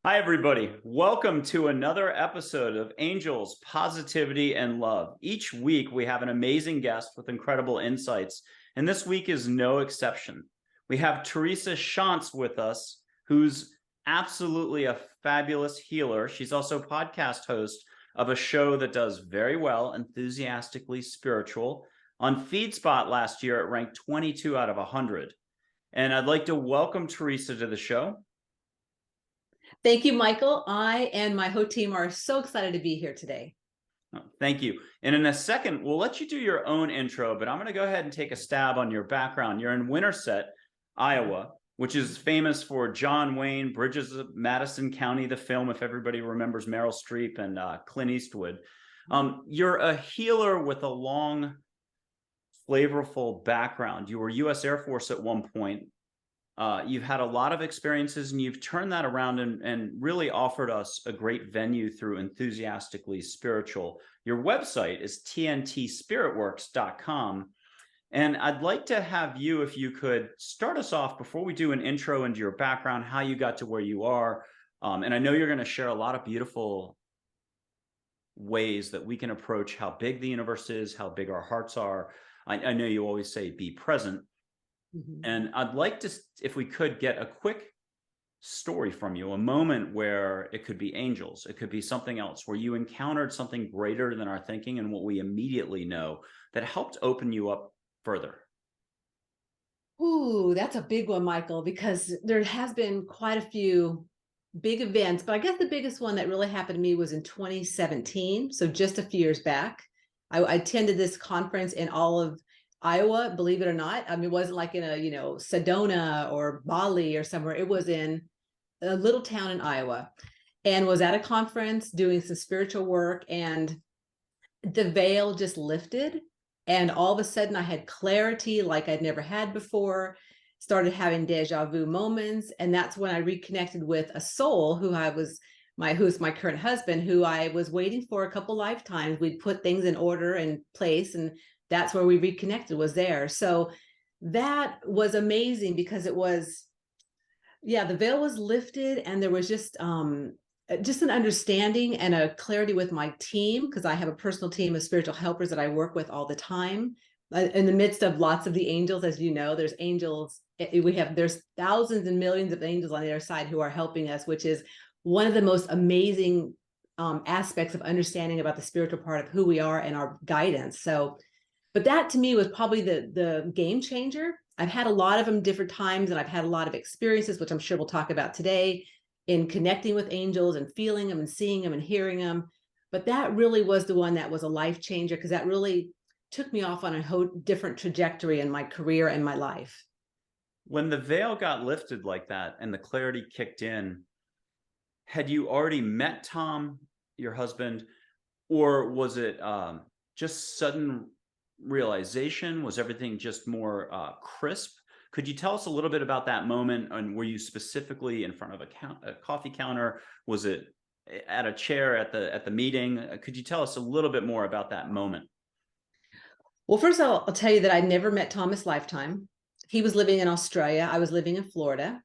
Hi, everybody. Welcome to another episode of Angels, Positivity, and Love. Each week, we have an amazing guest with incredible insights, and this week is no exception. We have Teresa Schantz with us, who's absolutely a fabulous healer. She's also podcast host of a show that does very well, Enthusiastically Spiritual. On FeedSpot last year, it ranked 22 out of 100. And I'd like to welcome Teresa to the show. Thank you, Michael. I and my whole team are so excited to be here today. Oh, thank you. And in a second, we'll let you do your own intro, but I'm going to go ahead and take a stab on your background. You're in Winterset, Iowa, which is famous for John Wayne, Bridges of Madison County, the film, if everybody remembers Meryl Streep and Clint Eastwood. You're a healer with a long, flavorful background. You were U.S. Air Force at one point. You've had a lot of experiences and you've turned that around and really offered us a great venue through Enthusiastically Spiritual. Your website is tntspiritworks.com. And I'd like to have you, if you could, start us off before we do an intro into your background, how you got to where you are. And I know you're going to share a lot of beautiful ways that we can approach how big the universe is, how big our hearts are. I know you always say be present. And I'd like to, if we could, get a quick story from you, a moment where it could be angels, it could be something else, where you encountered something greater than our thinking and what we immediately know that helped open you up further. Ooh, that's a big one, Michael, because there has been quite a few big events, but I guess the biggest one that really happened to me was in 2017. So just a few years back. I attended this conference in all of Iowa, believe it or not. I mean, it wasn't like in a, Sedona or Bali or somewhere. It was in a little town in Iowa and was at a conference doing some spiritual work, and the veil just lifted. And all of a sudden I had clarity like I'd never had before, started having deja vu moments. And that's when I reconnected with a soul who's my current husband, who I was waiting for a couple lifetimes. We'd put things in order and place, and that's where we reconnected, was there. So that was amazing because it was, the veil was lifted, and there was just an understanding and a clarity with my team, because I have a personal team of spiritual helpers that I work with all the time. In the midst of lots of the angels, as you know, there's angels. There's thousands and millions of angels on the other side who are helping us, which is one of the most amazing aspects of understanding about the spiritual part of who we are and our guidance. So, but that to me was probably the game changer. I've had a lot of them different times, and I've had a lot of experiences, which I'm sure we'll talk about today, in connecting with angels and feeling them and seeing them and hearing them. But that really was the one that was a life changer, because that really took me off on a whole different trajectory in my career and my life. When the veil got lifted like that and the clarity kicked in, had you already met Tom, your husband, or was it just sudden realization? Was everything just more crisp? Could you tell us a little bit about that moment? And were you specifically in front of a coffee counter? Was it at a chair at the meeting? Could you tell us a little bit more about that moment? Well, first I'll tell you that I never met Thomas lifetime. He was living in Australia. I was living in Florida.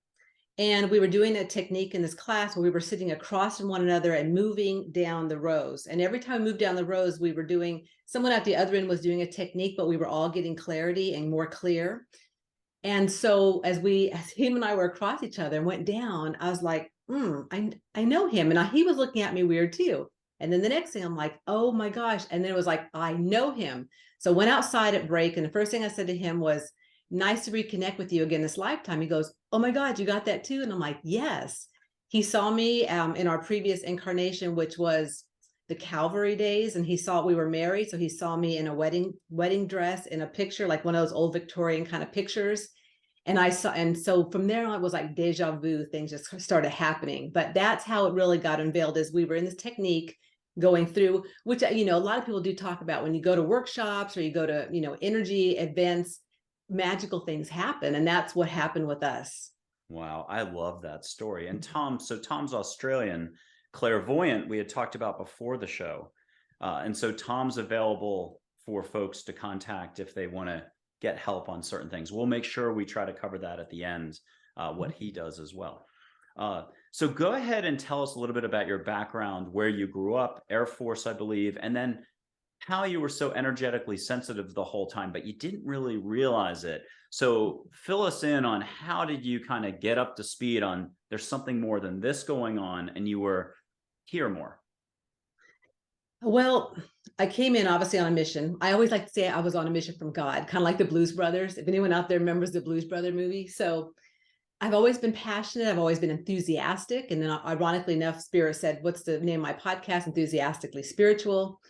And we were doing a technique in this class where we were sitting across from one another and moving down the rows. And every time we moved down the rows, we were doing, someone at the other end was doing a technique, but we were all getting clarity and more clear. And so as him and I were across each other and went down, I was like, I know him. And he was looking at me weird too. And then the next thing I'm like, oh my gosh. And then it was like, I know him. So went outside at break. And the first thing I said to him was, nice to reconnect with you again this lifetime. He goes, oh my God, you got that too? And I'm like, yes. He saw me in our previous incarnation, which was the Calvary days. And he saw we were married. So he saw me in a wedding dress in a picture, like one of those old Victorian kind of pictures. And so from there on, it was like deja vu, things just started happening. But that's how it really got unveiled, as we were in this technique going through, which, a lot of people do talk about when you go to workshops or you go to, energy events, magical things happen. And that's what happened with us. Wow, I love that story. And Tom's Australian, clairvoyant, we had talked about before the show. And so Tom's available for folks to contact if they want to get help on certain things. We'll make sure we try to cover that at the end, what he does as well. So go ahead and tell us a little bit about your background, where you grew up, Air Force, I believe, and then how you were so energetically sensitive the whole time, but you didn't really realize it. So fill us in on how did you kind of get up to speed on there's something more than this going on and you were here more. Well, I came in obviously on a mission. I always like to say I was on a mission from God, kind of like the Blues Brothers. If anyone out there remembers the Blues Brother movie. So I've always been passionate. I've always been enthusiastic. And then ironically enough, Spirit said, what's the name of my podcast? Enthusiastically Spiritual.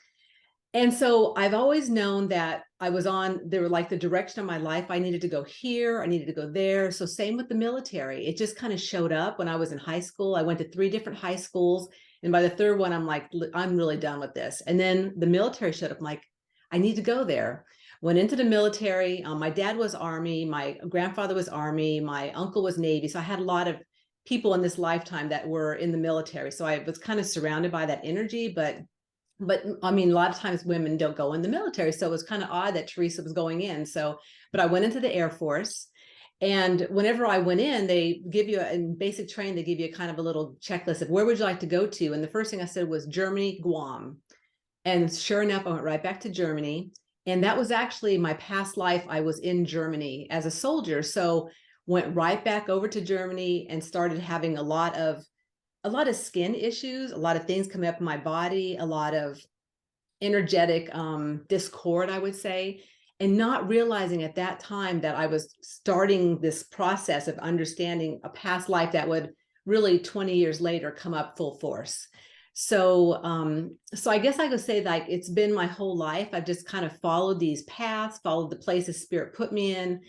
And so I've always known that I was on, they were like the direction of my life. I needed to go here. I needed to go there. So same with the military. It just kind of showed up when I was in high school. I went to 3 different high schools. And by the third one, I'm like, I'm really done with this. And then the military showed up. I'm like, I need to go there. Went into the military. My dad was Army. My grandfather was Army. My uncle was Navy. So I had a lot of people in this lifetime that were in the military. So I was kind of surrounded by that energy, but I mean, a lot of times women don't go in the military. So it was kind of odd that Teresa was going in. So, but I went into the Air Force. And whenever I went in, they give you in basic training, they give you kind of a little checklist of where would you like to go to? And the first thing I said was Germany, Guam. And sure enough, I went right back to Germany. And that was actually my past life. I was in Germany as a soldier. So went right back over to Germany and started having a lot of skin issues, a lot of things coming up in my body, a lot of energetic discord, I would say, and not realizing at that time that I was starting this process of understanding a past life that would really 20 years later come up full force. So, so I guess I could say like it's been my whole life. I've just kind of followed these paths, followed the places Spirit put me in.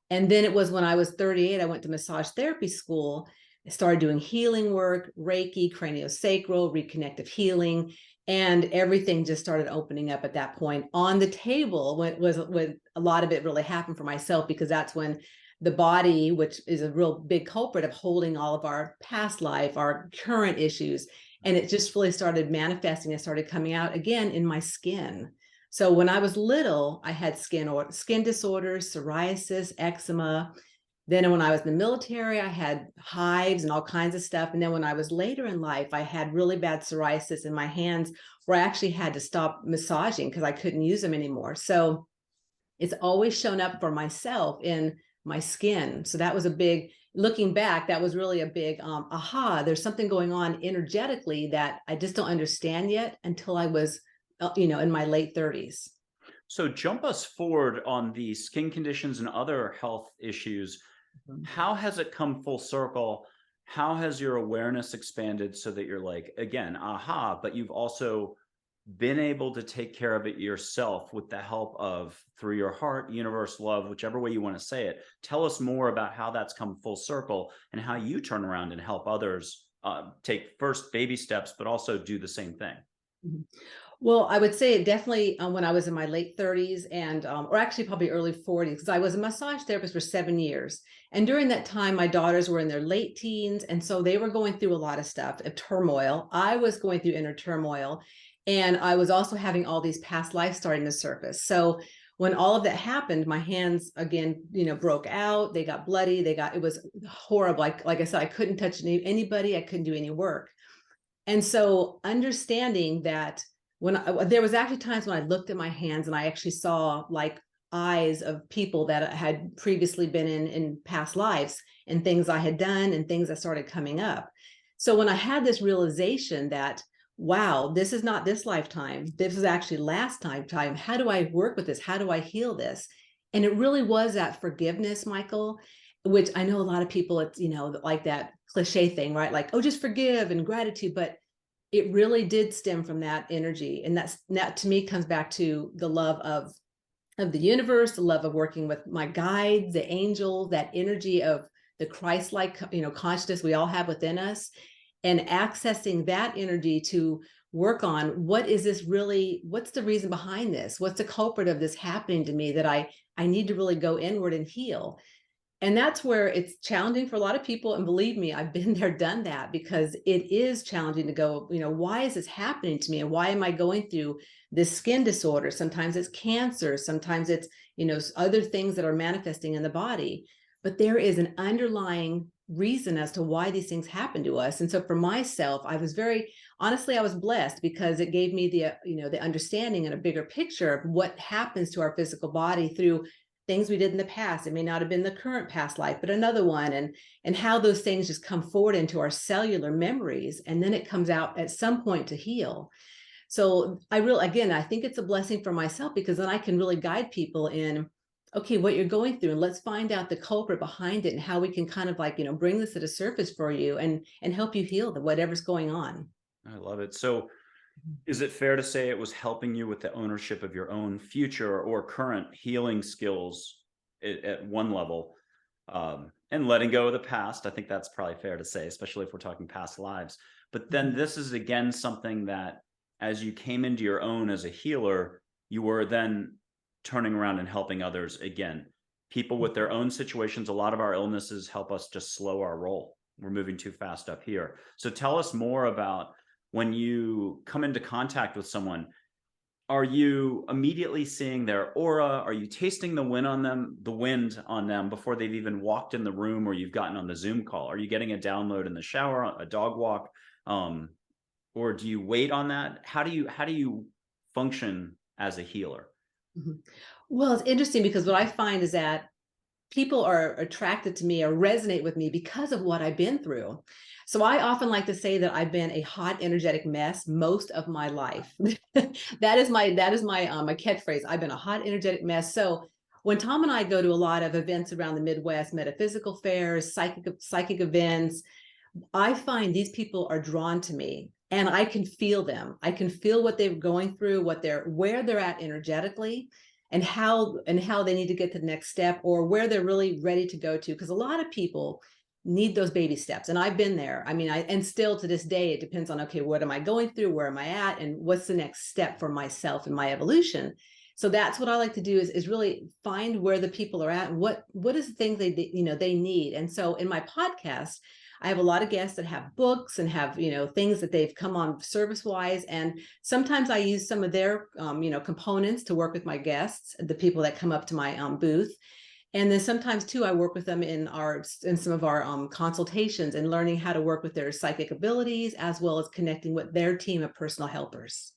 And then it was when I was 38, I went to massage therapy school. I started doing healing work, Reiki, craniosacral, reconnected healing, and everything just started opening up at that point. On the table, when a lot of it really happened for myself, because that's when the body, which is a real big culprit of holding all of our past life, our current issues, and it just really started manifesting and started coming out again in my skin. So when I was little, I had skin disorders, psoriasis, eczema. Then when I was in the military, I had hives and all kinds of stuff. And then when I was later in life, I had really bad psoriasis in my hands where I actually had to stop massaging because I couldn't use them anymore. So it's always shown up for myself in my skin. So that was a big, looking back, that was really a big aha, there's something going on energetically that I just don't understand yet until I was, in my late 30s. So jump us forward on the skin conditions and other health issues. How has it come full circle? How has your awareness expanded so that you're like, again, aha, but you've also been able to take care of it yourself with the help of through your heart, universe, love, whichever way you want to say it. Tell us more about how that's come full circle and how you turn around and help others take first baby steps, but also do the same thing. Mhm. Well, I would say it definitely when I was in my late 30s and, or actually probably early 40s, because I was a massage therapist for 7 years. And during that time, my daughters were in their late teens. And so they were going through a lot of stuff, of turmoil. I was going through inner turmoil. And I was also having all these past lives starting to surface. So when all of that happened, my hands again, broke out. They got bloody. It was horrible. Like I said, I couldn't touch anybody. I couldn't do any work. And so understanding that there was actually times when I looked at my hands and I actually saw like eyes of people that had previously been in past lives and things I had done and things that started coming up. So when I had this realization that, wow, this is not this lifetime, this is actually last lifetime. How do I work with this? How do I heal this? And it really was that forgiveness, Michael, which I know a lot of people, it's, like that cliche thing, right? Like, oh, just forgive and gratitude. But it really did stem from that energy. And that to me comes back to the love of the universe, the love of working with my guides, the angels, that energy of the Christ-like, consciousness we all have within us, and accessing that energy to work on what's the reason behind this? What's the culprit of this happening to me that I need to really go inward and heal? And that's where it's challenging for a lot of people. And believe me, I've been there, done that, because it is challenging to go, why is this happening to me? And why am I going through this skin disorder? Sometimes it's cancer. Sometimes it's, other things that are manifesting in the body. But there is an underlying reason as to why these things happen to us. And so for myself, I was honestly, I was blessed because it gave me the, the understanding and a bigger picture of what happens to our physical body through things we did in the past. It may not have been the current past life, but another one, and how those things just come forward into our cellular memories. And then it comes out at some point to heal. So I think it's a blessing for myself, because then I can really guide people in, okay, what you're going through, and let's find out the culprit behind it and how we can kind of like, bring this to the surface for you and help you heal whatever's going on. I love it. So is it fair to say it was helping you with the ownership of your own future or current healing skills at one level, and letting go of the past? I think that's probably fair to say, especially if we're talking past lives. But then this is again something that, as you came into your own as a healer, you were then turning around and helping others again. People with their own situations, a lot of our illnesses help us just slow our roll. We're moving too fast up here. So tell us more about when you come into contact with someone. Are you immediately seeing their aura? Are you tasting the wind on them before they've even walked in the room or you've gotten on the Zoom call? Are you getting a download in the shower, a dog walk? Or do you wait on that? How do you function as a healer? Well, it's interesting because what I find is that people are attracted to me or resonate with me because of what I've been through. So I often like to say that I've been a hot, energetic mess most of my life. That is my my catchphrase. I've been a hot, energetic mess. So when Tom and I go to a lot of events around the Midwest, metaphysical fairs, psychic events, I find these people are drawn to me, and I can feel them. I can feel what they're going through, where they're at energetically, and how they need to get to the next step, or where they're really ready to go to. Because a lot of people need those baby steps, and I've been there. I mean, and still to this day, it depends on, okay, what am I going through? Where am I at? And what's the next step for myself and my evolution? So that's what I like to do is really find where the people are at and what is the thing they need. And so in my podcast, I have a lot of guests that have books and have, things that they've come on service wise. And sometimes I use some of their, components to work with my guests, the people that come up to my booth. And then sometimes too, I work with them in some of our consultations and learning how to work with their psychic abilities, as well as connecting with their team of personal helpers.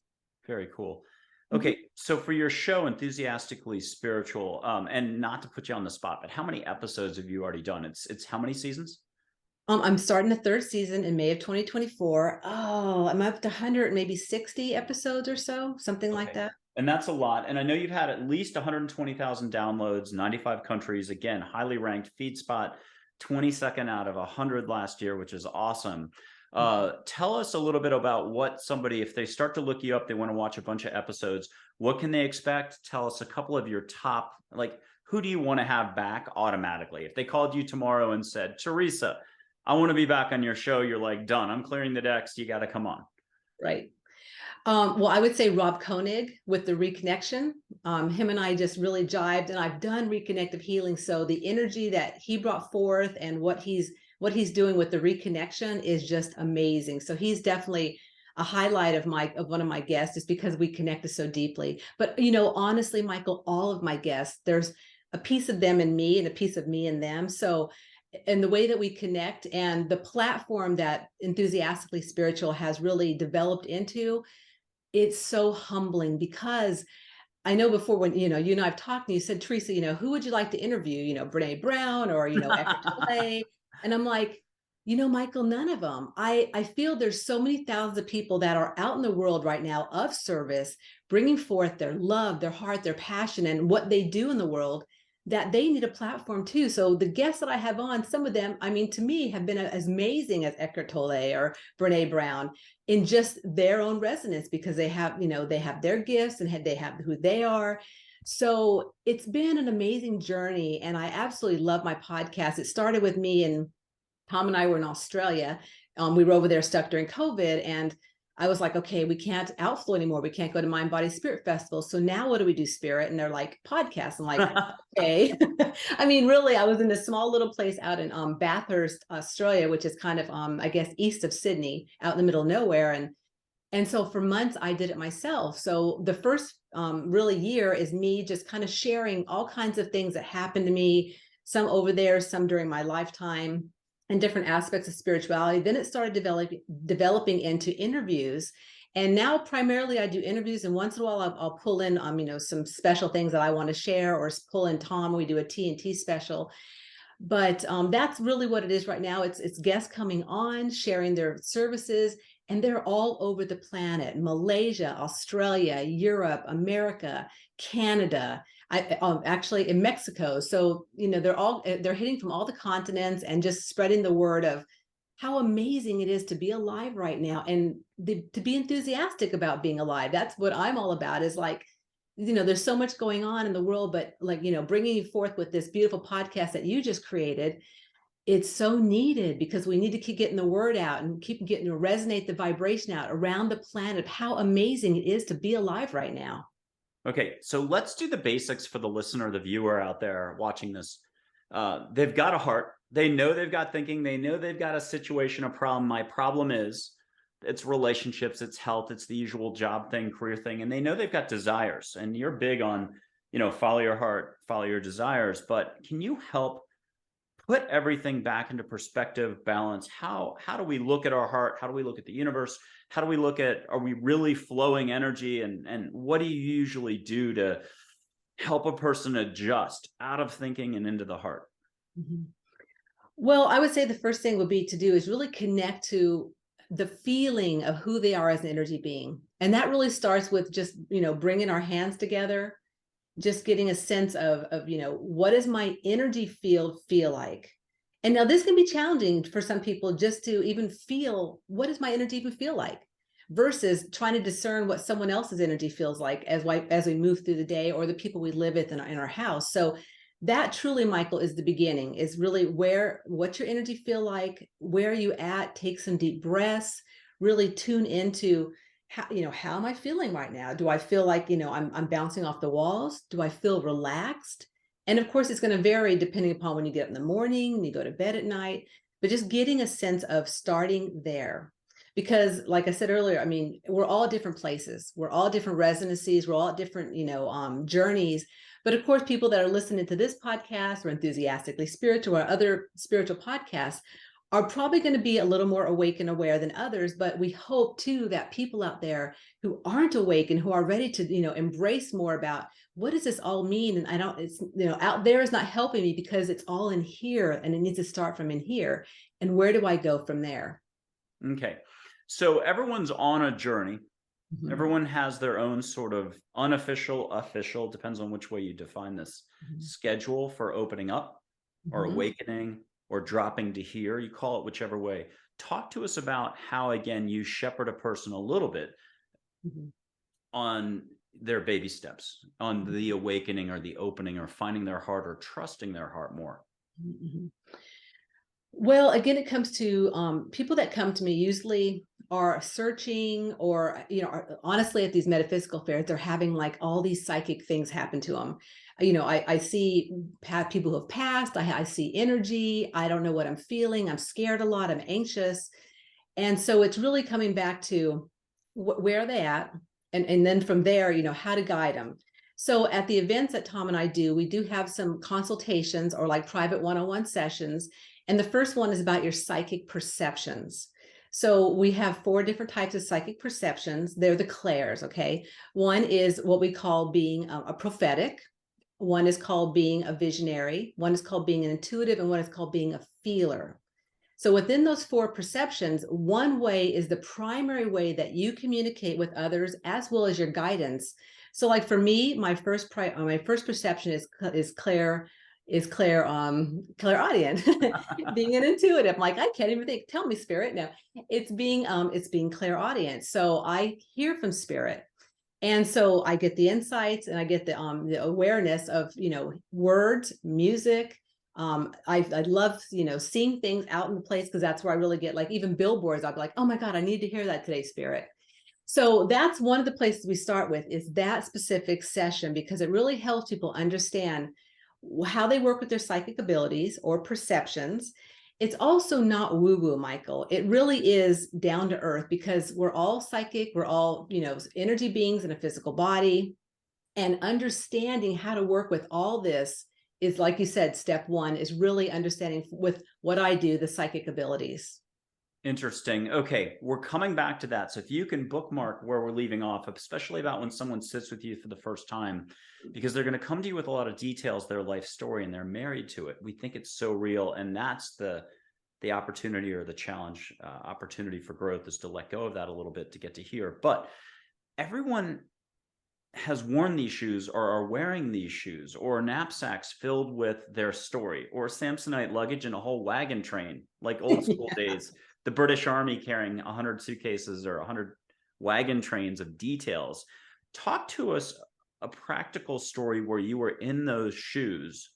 Very cool. Okay, so for your show, Enthusiastically Spiritual, and not to put you on the spot, but how many episodes have you already done? It's how many seasons? I'm starting the third season in May of 2024. Oh, I'm up to 100, maybe 60 episodes or so, something like that. And that's a lot. And I know you've had at least 120,000 downloads, 95 countries, again, highly ranked feed spot, 22nd out of 100 last year, which is awesome. Tell us a little bit about what somebody, if they start to look you up, they want to watch a bunch of episodes, what can they expect? Tell us a couple of your top, like, who do you want to have back automatically? If they called you tomorrow and said, Teresa, I want to be back on your show, you're like, done. I'm clearing the decks. You got to come on. Right. Well, I would say Rob Koenig with the reconnection. Him and I just really jived, and I've done reconnective healing. So the energy that he brought forth and what he's doing with the reconnection is just amazing. So he's definitely a highlight of one of my guests, just because we connected so deeply. But honestly, Michael, all of my guests, there's a piece of them in me and a piece of me in them. So and the way that we connect and the platform that Enthusiastically Spiritual has really developed into, it's so humbling, because I know before when, you and I've talked and you said, Teresa, who would you like to interview? Brene Brown or, Eckhart Tolle. And I'm like, Michael, none of them. I feel there's so many thousands of people that are out in the world right now of service, bringing forth their love, their heart, their passion, and what they do in the world, that they need a platform too. So the guests that I have on, some of them, I mean, to me, have been as amazing as Eckhart Tolle or Brene Brown in just their own resonance, because they have, they have their gifts and they have who they are. So it's been an amazing journey, and I absolutely love my podcast. It started with me, and Tom and I were in Australia. We were over there stuck during COVID, and I was like, okay, we can't outflow anymore. We can't go to Mind, Body, Spirit Festival. So now what do we do, Spirit? And they're like, podcast. I'm like, okay. I mean, really, I was in this small little place out in Bathurst, Australia, which is kind of, I guess, east of Sydney, out in the middle of nowhere. And so for months, I did it myself. So the first really year is me just kind of sharing all kinds of things that happened to me, some over there, some during my lifetime. and different aspects of spirituality. Then it started developing into interviews. And now primarily I do interviews, and once in a while I'll pull in some special things that I want to share, or pull in Tom. We do a T&T special. But that's really what it is right now. It's guests coming on, sharing their services, and they're all over the planet: Malaysia, Australia, Europe, America, Canada, actually in Mexico. So, they're hitting from all the continents and just spreading the word of how amazing it is to be alive right now, and to be enthusiastic about being alive. That's what I'm all about, is like, there's so much going on in the world, but like, bringing you forth with this beautiful podcast that you just created, it's so needed, because we need to keep getting the word out and keep getting to resonate the vibration out around the planet, how amazing it is to be alive right now. Okay, so let's do the basics for the listener, the viewer out there watching this. They've got a heart. They know they've got thinking. They know they've got a situation, a problem. My problem is, it's relationships, it's health, it's the usual job thing, career thing. And they know they've got desires. And you're big on, follow your heart, follow your desires. But can you help put everything back into perspective, balance? How do we look at our heart? How do we look at the universe? How do we look at, are we really flowing energy? And what do you usually do to help a person adjust out of thinking and into the heart? Mm-hmm. Well, I would say the first thing would be to do is really connect to the feeling of who they are as an energy being. And that really starts with just, bringing our hands together, just getting a sense of what does my energy field feel like? And now this can be challenging for some people, just to even feel, what does my energy even feel like? Versus trying to discern what someone else's energy feels like as we move through the day, or the people we live with in our house. So that truly, Michael, is the beginning, is really what's your energy feel like? Where are you at? Take some deep breaths, really tune into how am I feeling right now? Do I feel like, I'm bouncing off the walls? Do I feel relaxed? And of course, it's going to vary depending upon when you get up in the morning, when you go to bed at night, but just getting a sense of starting there. Because like I said earlier, we're all different places. We're all different resonancies. We're all different, journeys. But of course, people that are listening to this podcast, or Enthusiastically Spiritual, or other spiritual podcasts, are probably going to be a little more awake and aware than others. But we hope too that people out there who aren't awake and who are ready to, embrace more about, what does this all mean? And it's, out there is not helping me, because it's all in here, and it needs to start from in here. And where do I go from there? Okay. So everyone's on a journey. Mm-hmm. Everyone has their own sort of unofficial, official, depends on which way you define this, mm-hmm. schedule for opening up, mm-hmm. or awakening, or dropping to here. You call it whichever way. Talk to us about how, again, you shepherd a person a little bit, mm-hmm. on their baby steps, on the awakening or the opening, or finding their heart, or trusting their heart more. Mm-hmm. Well, again, it comes to people that come to me usually are searching, or, honestly, at these metaphysical fairs, they're having like all these psychic things happen to them. I see people who have passed. I see energy. I don't know what I'm feeling. I'm scared a lot. I'm anxious. And so it's really coming back to where are they at? And then from there, how to guide them. So at the events that Tom and I do, we do have some consultations, or like private one-on-one sessions. And the first one is about your psychic perceptions. So we have 4 different types of psychic perceptions. They're the clairs, okay? One is what we call being a prophetic. One is called being a visionary. One is called being an intuitive, and one is called being a feeler. So within those 4 perceptions, one way is the primary way that you communicate with others, as well as your guidance. So like for me, my first perception is clairaudient, being an intuitive. I'm like, I can't even think. Tell me, spirit. No, it's being clairaudient. So I hear from spirit, and so I get the insights, and I get the awareness of words, music. I love seeing things out in the place, because that's where I really get, like, even billboards. I'll be like, oh my God, I need to hear that today, spirit. So that's one of the places we start with, is that specific session, because it really helps people understand how they work with their psychic abilities or perceptions. It's also not woo-woo, Michael. It really is down to earth, because we're all psychic. We're all, energy beings in a physical body, and understanding how to work with all this is like you said, step one is really understanding with what I do, the psychic abilities. Interesting. Okay, we're coming back to that. So if you can bookmark where we're leaving off, especially about when someone sits with you for the first time, because they're going to come to you with a lot of details, their life story, and they're married to it. We think it's so real, and that's the opportunity or the challenge. Opportunity for growth is to let go of that a little bit to get to here. But everyone has worn these shoes or are wearing these shoes or knapsacks filled with their story or Samsonite luggage in a whole wagon train, like old school days, the British Army carrying 100 suitcases or 100 wagon trains of details. Talk to us a practical story where you were in those shoes,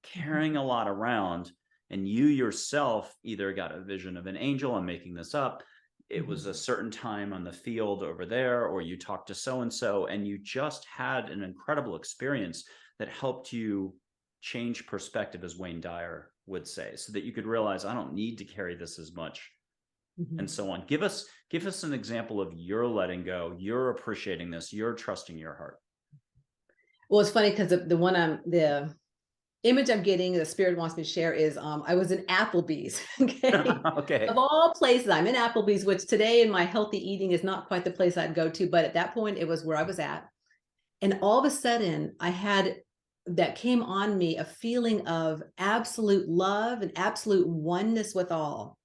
carrying a lot around, and you yourself either got a vision of an angel, I'm making this up, it was a certain time on the field over there, or you talked to so-and-so, and you just had an incredible experience that helped you change perspective, as Wayne Dyer would say, so that you could realize, I don't need to carry this as much, and so on. Give us an example of your letting go, you're appreciating this, you're trusting your heart. Well, it's funny because the image I'm getting, the spirit wants me to share is I was in Applebee's. Okay. Okay. Of all places, I'm in Applebee's, which today in my healthy eating is not quite the place I'd go to, but at that point it was where I was at. And all of a sudden I had that came on me a feeling of absolute love and absolute oneness with all.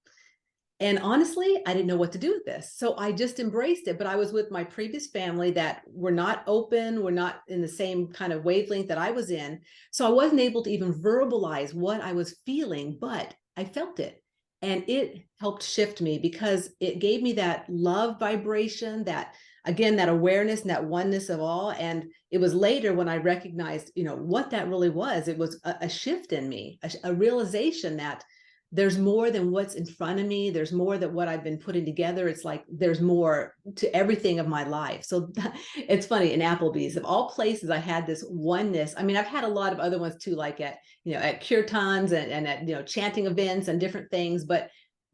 And honestly, I didn't know what to do with this. So I just embraced it. But I was with my previous family that were not open, were not in the same kind of wavelength that I was in. So I wasn't able to even verbalize what I was feeling, but I felt it. And it helped shift me because it gave me that love vibration, that, again, that awareness and that oneness of all. And it was later when I recognized, what that really was. It was a shift in me, a realization that there's more than what's in front of me. There's more than what I've been putting together. It's like there's more to everything of my life. So it's funny, in Applebee's, of all places, I had this oneness. I mean, I've had a lot of other ones too, like at kirtans and at chanting events and different things. But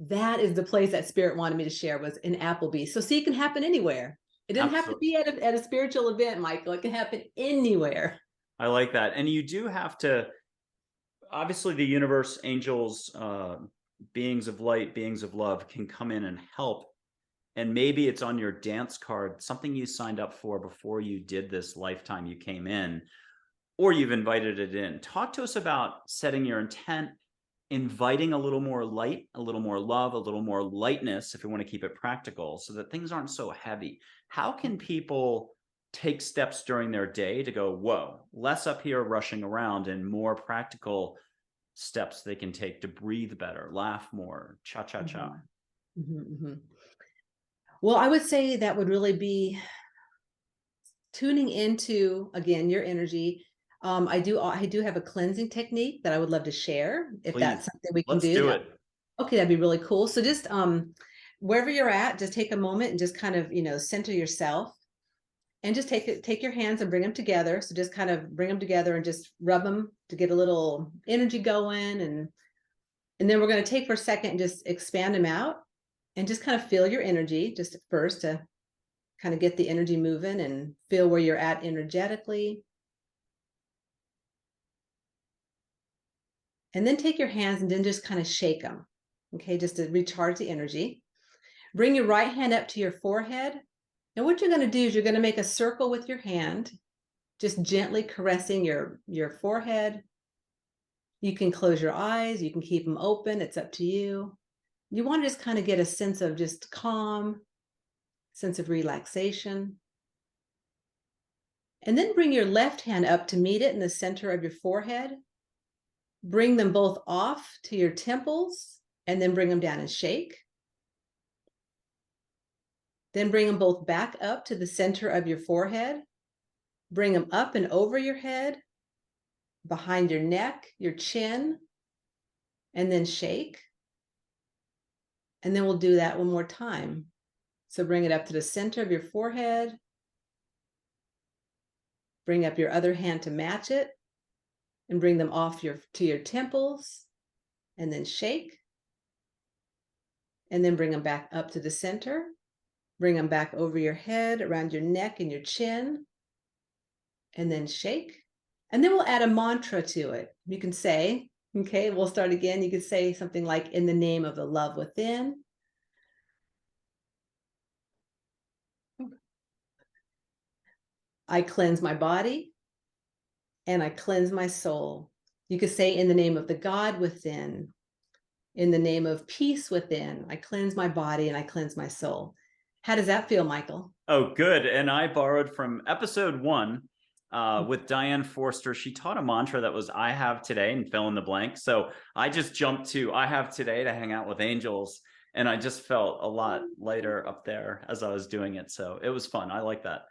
that is the place that Spirit wanted me to share, was in Applebee's. So see, it can happen anywhere. It doesn't have to be at a spiritual event, Michael. It can happen anywhere. I like that. And you do have to, obviously the universe, angels, beings of light, beings of love can come in and help. And maybe it's on your dance card, something you signed up for before you did this lifetime you came in, or you've invited it in. Talk to us about setting your intent, inviting a little more light, a little more love, a little more lightness, if we want to keep it practical, so that things aren't so heavy. How can people take steps during their day to go, whoa, less up here rushing around, and more practical steps they can take to breathe better, laugh more, cha-cha-cha? Well, I would say that would really be tuning into, again, your energy. I do have a cleansing technique that I would love to share, if Please, that's something we can let's do. do it. Okay, that'd be really cool. So just wherever you're at, just take a moment and just kind of, center yourself, and just take your hands and bring them together. So just kind of bring them together and just rub them to get a little energy going. And then we're going to take for a second and just expand them out and just kind of feel your energy just at first, to kind of get the energy moving and feel where you're at energetically. And then take your hands and then just kind of shake them. Okay, just to recharge the energy. Bring your right hand up to your forehead. And what you're going to do is you're going to make a circle with your hand, just gently caressing your forehead. You can close your eyes, you can keep them open, it's up to you. You want to just kind of get a sense of just calm, sense of relaxation. And then bring your left hand up to meet it in the center of your forehead. Bring them both off to your temples, and then bring them down and shake. Then bring them both back up to the center of your forehead. Bring them up and over your head, behind your neck, your chin, and then shake. And then we'll do that one more time. So bring it up to the center of your forehead. Bring up your other hand to match it, and bring them off to your temples, and then shake. And then bring them back up to the center. Bring them back over your head, around your neck and your chin, and then shake. And then we'll add a mantra to it. You can say, okay, we'll start again. You could say something like, in the name of the love within. I cleanse my body and I cleanse my soul. You could say, in the name of the God within, in the name of peace within, I cleanse my body and I cleanse my soul. How does that feel, Michael? Oh, good. And I borrowed from episode 1 with Diane Forster. She taught a mantra that was, I have today, and fill in the blank. So I just jumped to, I have today to hang out with angels. And I just felt a lot lighter up there as I was doing it. So it was fun. I like that.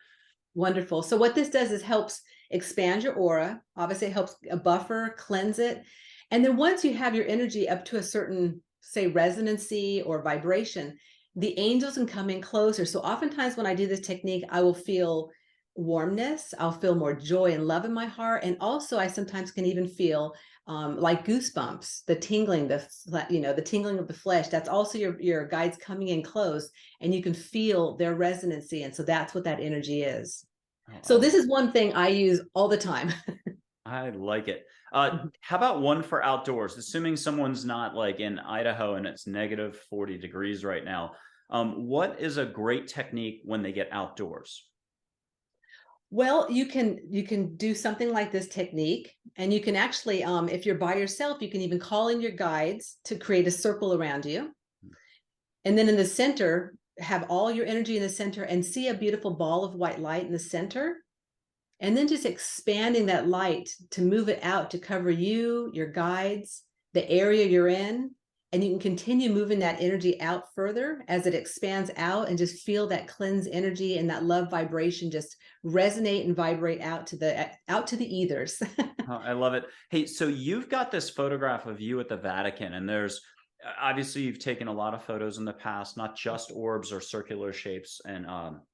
Wonderful. So what this does is helps expand your aura. Obviously, it helps a buffer, cleanse it. And then once you have your energy up to a certain, say, resonancy or vibration, the angels can come in closer. So oftentimes when I do this technique, I will feel warmness. I'll feel more joy and love in my heart. And also I sometimes can even feel like goosebumps, the tingling, the tingling of the flesh. That's also your guides coming in close, and you can feel their resonancy. And so that's what that energy is. So this is one thing I use all the time. I like it. How about one for outdoors? Assuming someone's not like in Idaho and it's negative 40 degrees right now. What is a great technique when they get outdoors? Well, you can do something like this technique, and you can actually, if you're by yourself, you can even call in your guides to create a circle around you. And then in the center, have all your energy in the center and see a beautiful ball of white light in the center. And then just expanding that light to move it out to cover you, your guides, the area you're in. And you can continue moving that energy out further as it expands out, and just feel that cleanse energy and that love vibration just resonate and vibrate out to the ethers. Oh, I love it. Hey, so you've got this photograph of you at the Vatican, and there's obviously you've taken a lot of photos in the past, not just orbs or circular shapes and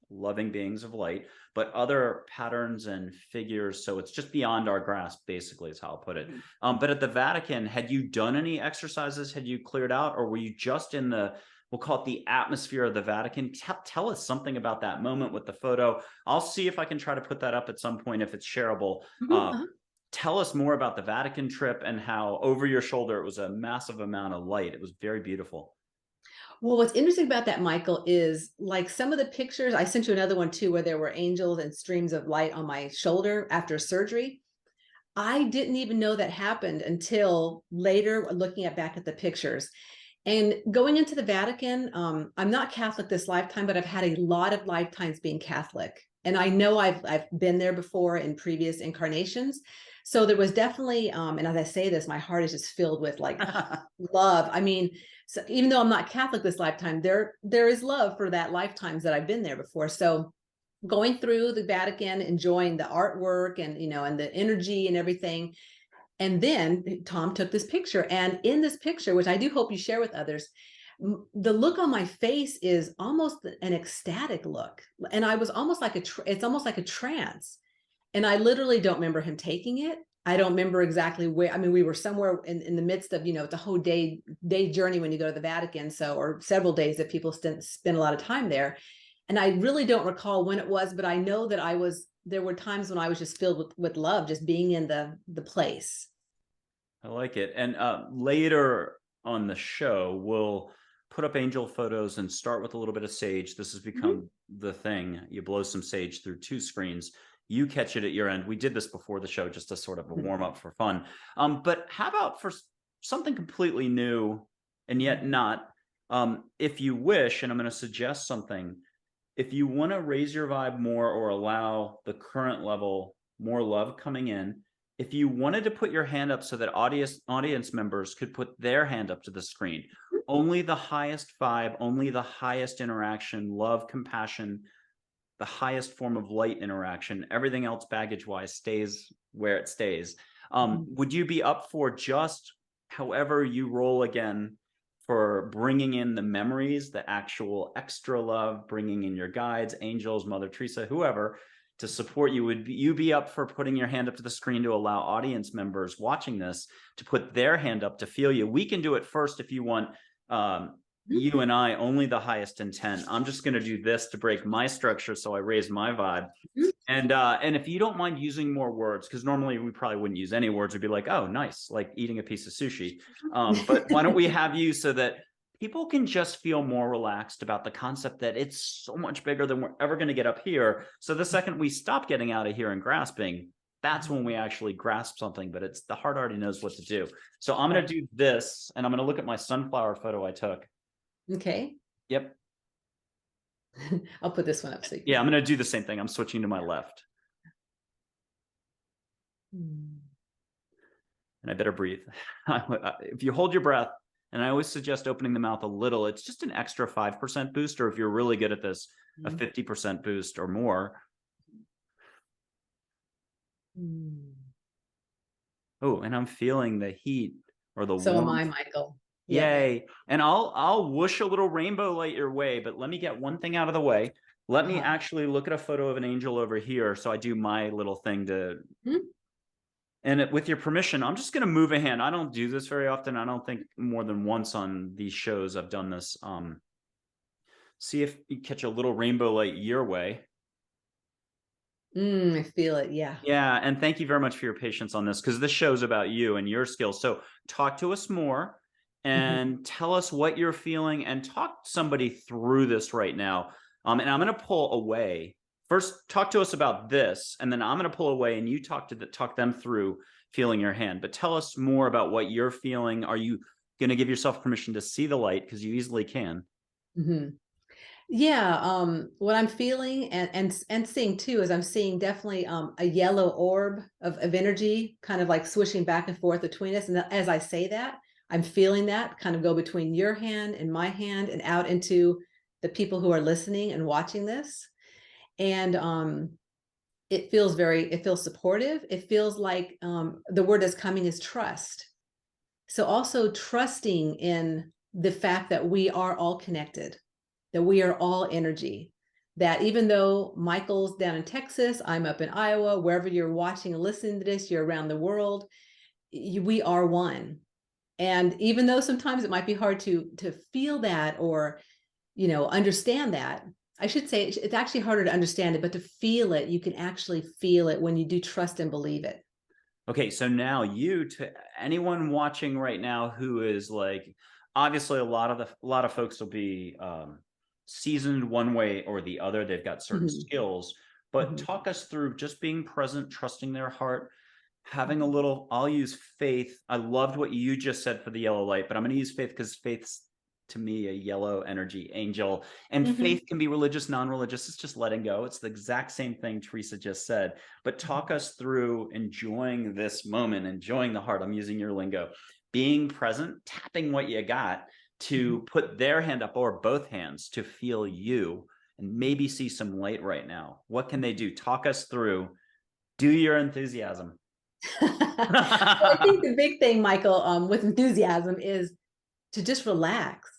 loving beings of light, but other patterns and figures. So it's just beyond our grasp, basically, is how I'll put it. But at the Vatican, had you done any exercises? Had you cleared out, or were you just in the, we'll call it the atmosphere of the Vatican? Tell us something about that moment with the photo. I'll see if I can try to put that up at some point if it's shareable. Tell us more about the Vatican trip and how over your shoulder it was a massive amount of light. It was very beautiful. Well, what's interesting about that, Michael, is like some of the pictures, I sent you another one too, where there were angels and streams of light on my shoulder after surgery. I didn't even know that happened until later, looking back at the pictures. And going into the Vatican, I'm not Catholic this lifetime, but I've had a lot of lifetimes being Catholic. And I know I've been there before in previous incarnations. So there was definitely, and as I say this, my heart is just filled with like love. I mean, so even though I'm not Catholic this lifetime, there is love for that lifetimes that I've been there before. So going through the Vatican, enjoying the artwork and, and the energy and everything. And then Tom took this picture, and in this picture, which I do hope you share with others, the look on my face is almost an ecstatic look. And I was almost like it's almost like a trance. And I literally don't remember him taking it. I don't remember exactly where. I mean, we were somewhere in the midst of, it's a whole day journey when you go to the Vatican. So, or several days if people spend a lot of time there. And I really don't recall when it was, but I know that there were times when I was just filled with love, just being in the place. I like it. And later on the show, we'll put up angel photos and start with a little bit of sage. This has become the thing. You blow some sage through 2 screens. You catch it at your end. We did this before the show, just as sort of a warm up for fun. But how about for something completely new and yet not, if you wish, and I'm going to suggest something, if you want to raise your vibe more or allow the current level more love coming in, if you wanted to put your hand up so that audience members could put their hand up to the screen, only the highest vibe, only the highest interaction, love, compassion, the highest form of light interaction, everything else baggage wise stays where it stays. Would you be up for just however you roll again for bringing in the memories, the actual extra love, bringing in your guides, angels, Mother Teresa, whoever, to support you? Would you be up for putting your hand up to the screen to allow audience members watching this to put their hand up to feel you? We can do it first if you want you and I, only the highest intent. I'm just going to do this to break my structure, so I raise my vibe. And if you don't mind using more words, because normally we probably wouldn't use any words, we'd be like, oh, nice, like eating a piece of sushi. But why don't we have you so that people can just feel more relaxed about the concept that it's so much bigger than we're ever going to get up here. So the second we stop getting out of here and grasping, that's when we actually grasp something, but it's the heart already knows what to do. So I'm going to do this, and I'm going to look at my sunflower photo I took. Okay. Yep. I'll put this one up. So yeah, I'm going to do the same thing. I'm switching to my left. And I better breathe. If you hold your breath, and I always suggest opening the mouth a little, it's just an extra 5% boost, or if you're really good at this, a 50% boost or more. Oh, and I'm feeling the heat or the So warmth. am I, Michael. Yay. Yeah. And I'll whoosh a little rainbow light your way, but let me get one thing out of the way. Let me actually look at a photo of an angel over here. So I do my little thing to, and with your permission, I'm just going to move a hand. I don't do this very often. I don't think more than once on these shows I've done this. See if you catch a little rainbow light your way. I feel it. Yeah. Yeah. And thank you very much for your patience on this, because this show's about you and your skills. So talk to us more and tell us what you're feeling, and talk somebody through this right now. And I'm going to pull away. First, talk to us about this, and then I'm going to pull away, and you talk them through feeling your hand. But tell us more about what you're feeling. Are you going to give yourself permission to see the light? Because you easily can. Yeah, what I'm feeling and seeing too is I'm seeing definitely a yellow orb of energy kind of like swishing back and forth between us. And as I say that, I'm feeling that kind of go between your hand and my hand and out into the people who are listening and watching this. And it feels supportive. It feels like the word that's coming is trust. So also trusting in the fact that we are all connected, that we are all energy, that even though Michael's down in Texas, I'm up in Iowa, wherever you're watching and listening to this, you're around the world, we are one. And even though sometimes it might be hard to feel that or, understand that, I should say it's actually harder to understand it, but to feel it, you can actually feel it when you do trust and believe it. Okay, so now to anyone watching right now who is like, obviously a lot of folks will be seasoned one way or the other. They've got certain skills, but talk us through just being present, trusting their heart, having a little, I'll use faith. I loved what you just said for the yellow light, but I'm going to use faith because faith's to me a yellow energy angel, and faith can be religious, non-religious. It's just letting go. It's the exact same thing Teresa just said, but talk us through enjoying this moment, enjoying the heart. I'm using your lingo, being present, tapping what you got to put their hand up or both hands to feel you and maybe see some light right now. What can they do? Talk us through. Do your enthusiasm. Well, I think the big thing, Michael, with enthusiasm is to just relax,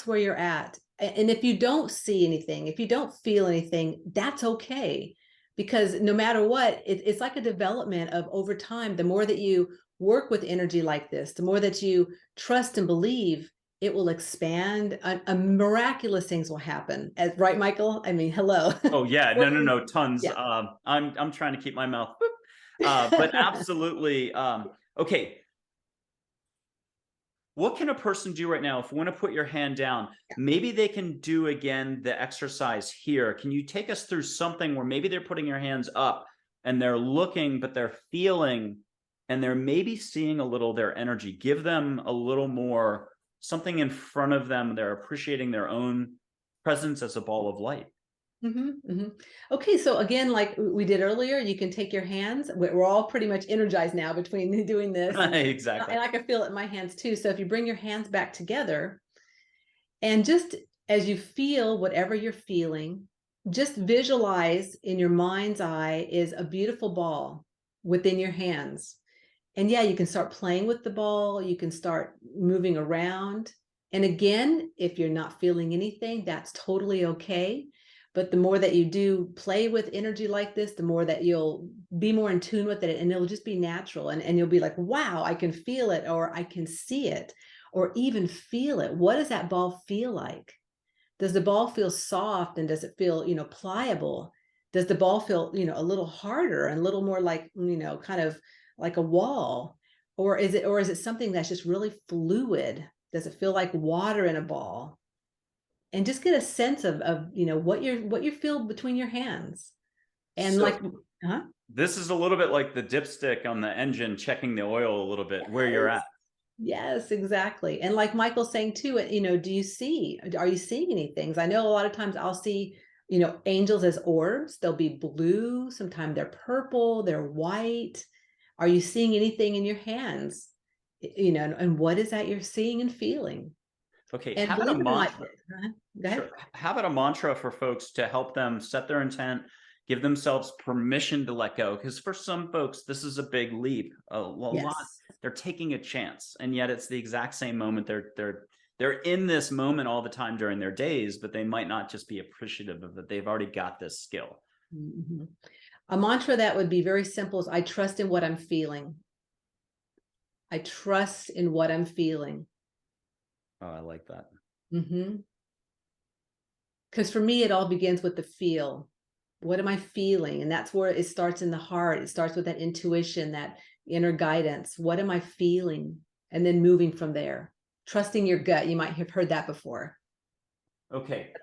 where you're at. And if you don't see anything, if you don't feel anything, that's okay. Because no matter what, it's like a development of over time. The more that you work with energy like this, the more that you trust and believe, it will expand. Miraculous things will happen. Right, Michael? I mean, hello. Oh yeah, no, tons. Yeah. I'm trying to keep my mouth, but absolutely. Okay. What can a person do right now if you want to put your hand down? Maybe they can do again the exercise here. Can you take us through something where maybe they're putting your hands up and they're looking, but they're feeling, and they're maybe seeing a little their energy? Give them a little more, something in front of them. They're appreciating their own presence as a ball of light. Okay, so again, like we did earlier, you can take your hands. We're all pretty much energized now between doing this. Exactly. And I can feel it in my hands too. So if you bring your hands back together, and just as you feel whatever you're feeling, just visualize in your mind's eye is a beautiful ball within your hands. And yeah, you can start playing with the ball. You can start moving around. And again, if you're not feeling anything, that's totally okay. But the more that you do play with energy like this, the more that you'll be more in tune with it, and it'll just be natural. And you'll be like, wow, I can feel it, or I can see it, or even feel it. What does that ball feel like? Does the ball feel soft, and does it feel, pliable? Does the ball feel, a little harder and a little more like, kind of like a wall? Or is it something that's just really fluid? Does it feel like water in a ball? And just get a sense of what you feel between your hands. And So like, huh? this is a little bit like the dipstick on the engine, checking the oil a little bit where you're Yes. at. Yes, exactly. And like Michael's saying too, are you seeing any things? I know a lot of times I'll see, angels as orbs. They'll be blue, sometimes they're purple, they're white. Are you seeing anything in your hands? And what is that you're seeing and feeling? Okay, And how about a believe it or not, mantra? go ahead. Sure. How about a mantra for folks to help them set their intent, give themselves permission to let go? Because for some folks, this is a big leap. A lot, Yes. they're taking a chance, and yet it's the exact same moment. They're in this moment all the time during their days, but they might not just be appreciative of that. They've already got this skill. Mhm. A mantra that would be very simple is, I trust in what I'm feeling. I trust in what I'm feeling. Oh, I like that. Mm-hmm. Because for me, it all begins with the feel. What am I feeling? And that's where it starts, in the heart. It starts with that intuition, that inner guidance. What am I feeling? And then moving from there. Trusting your gut. You might have heard that before. Okay.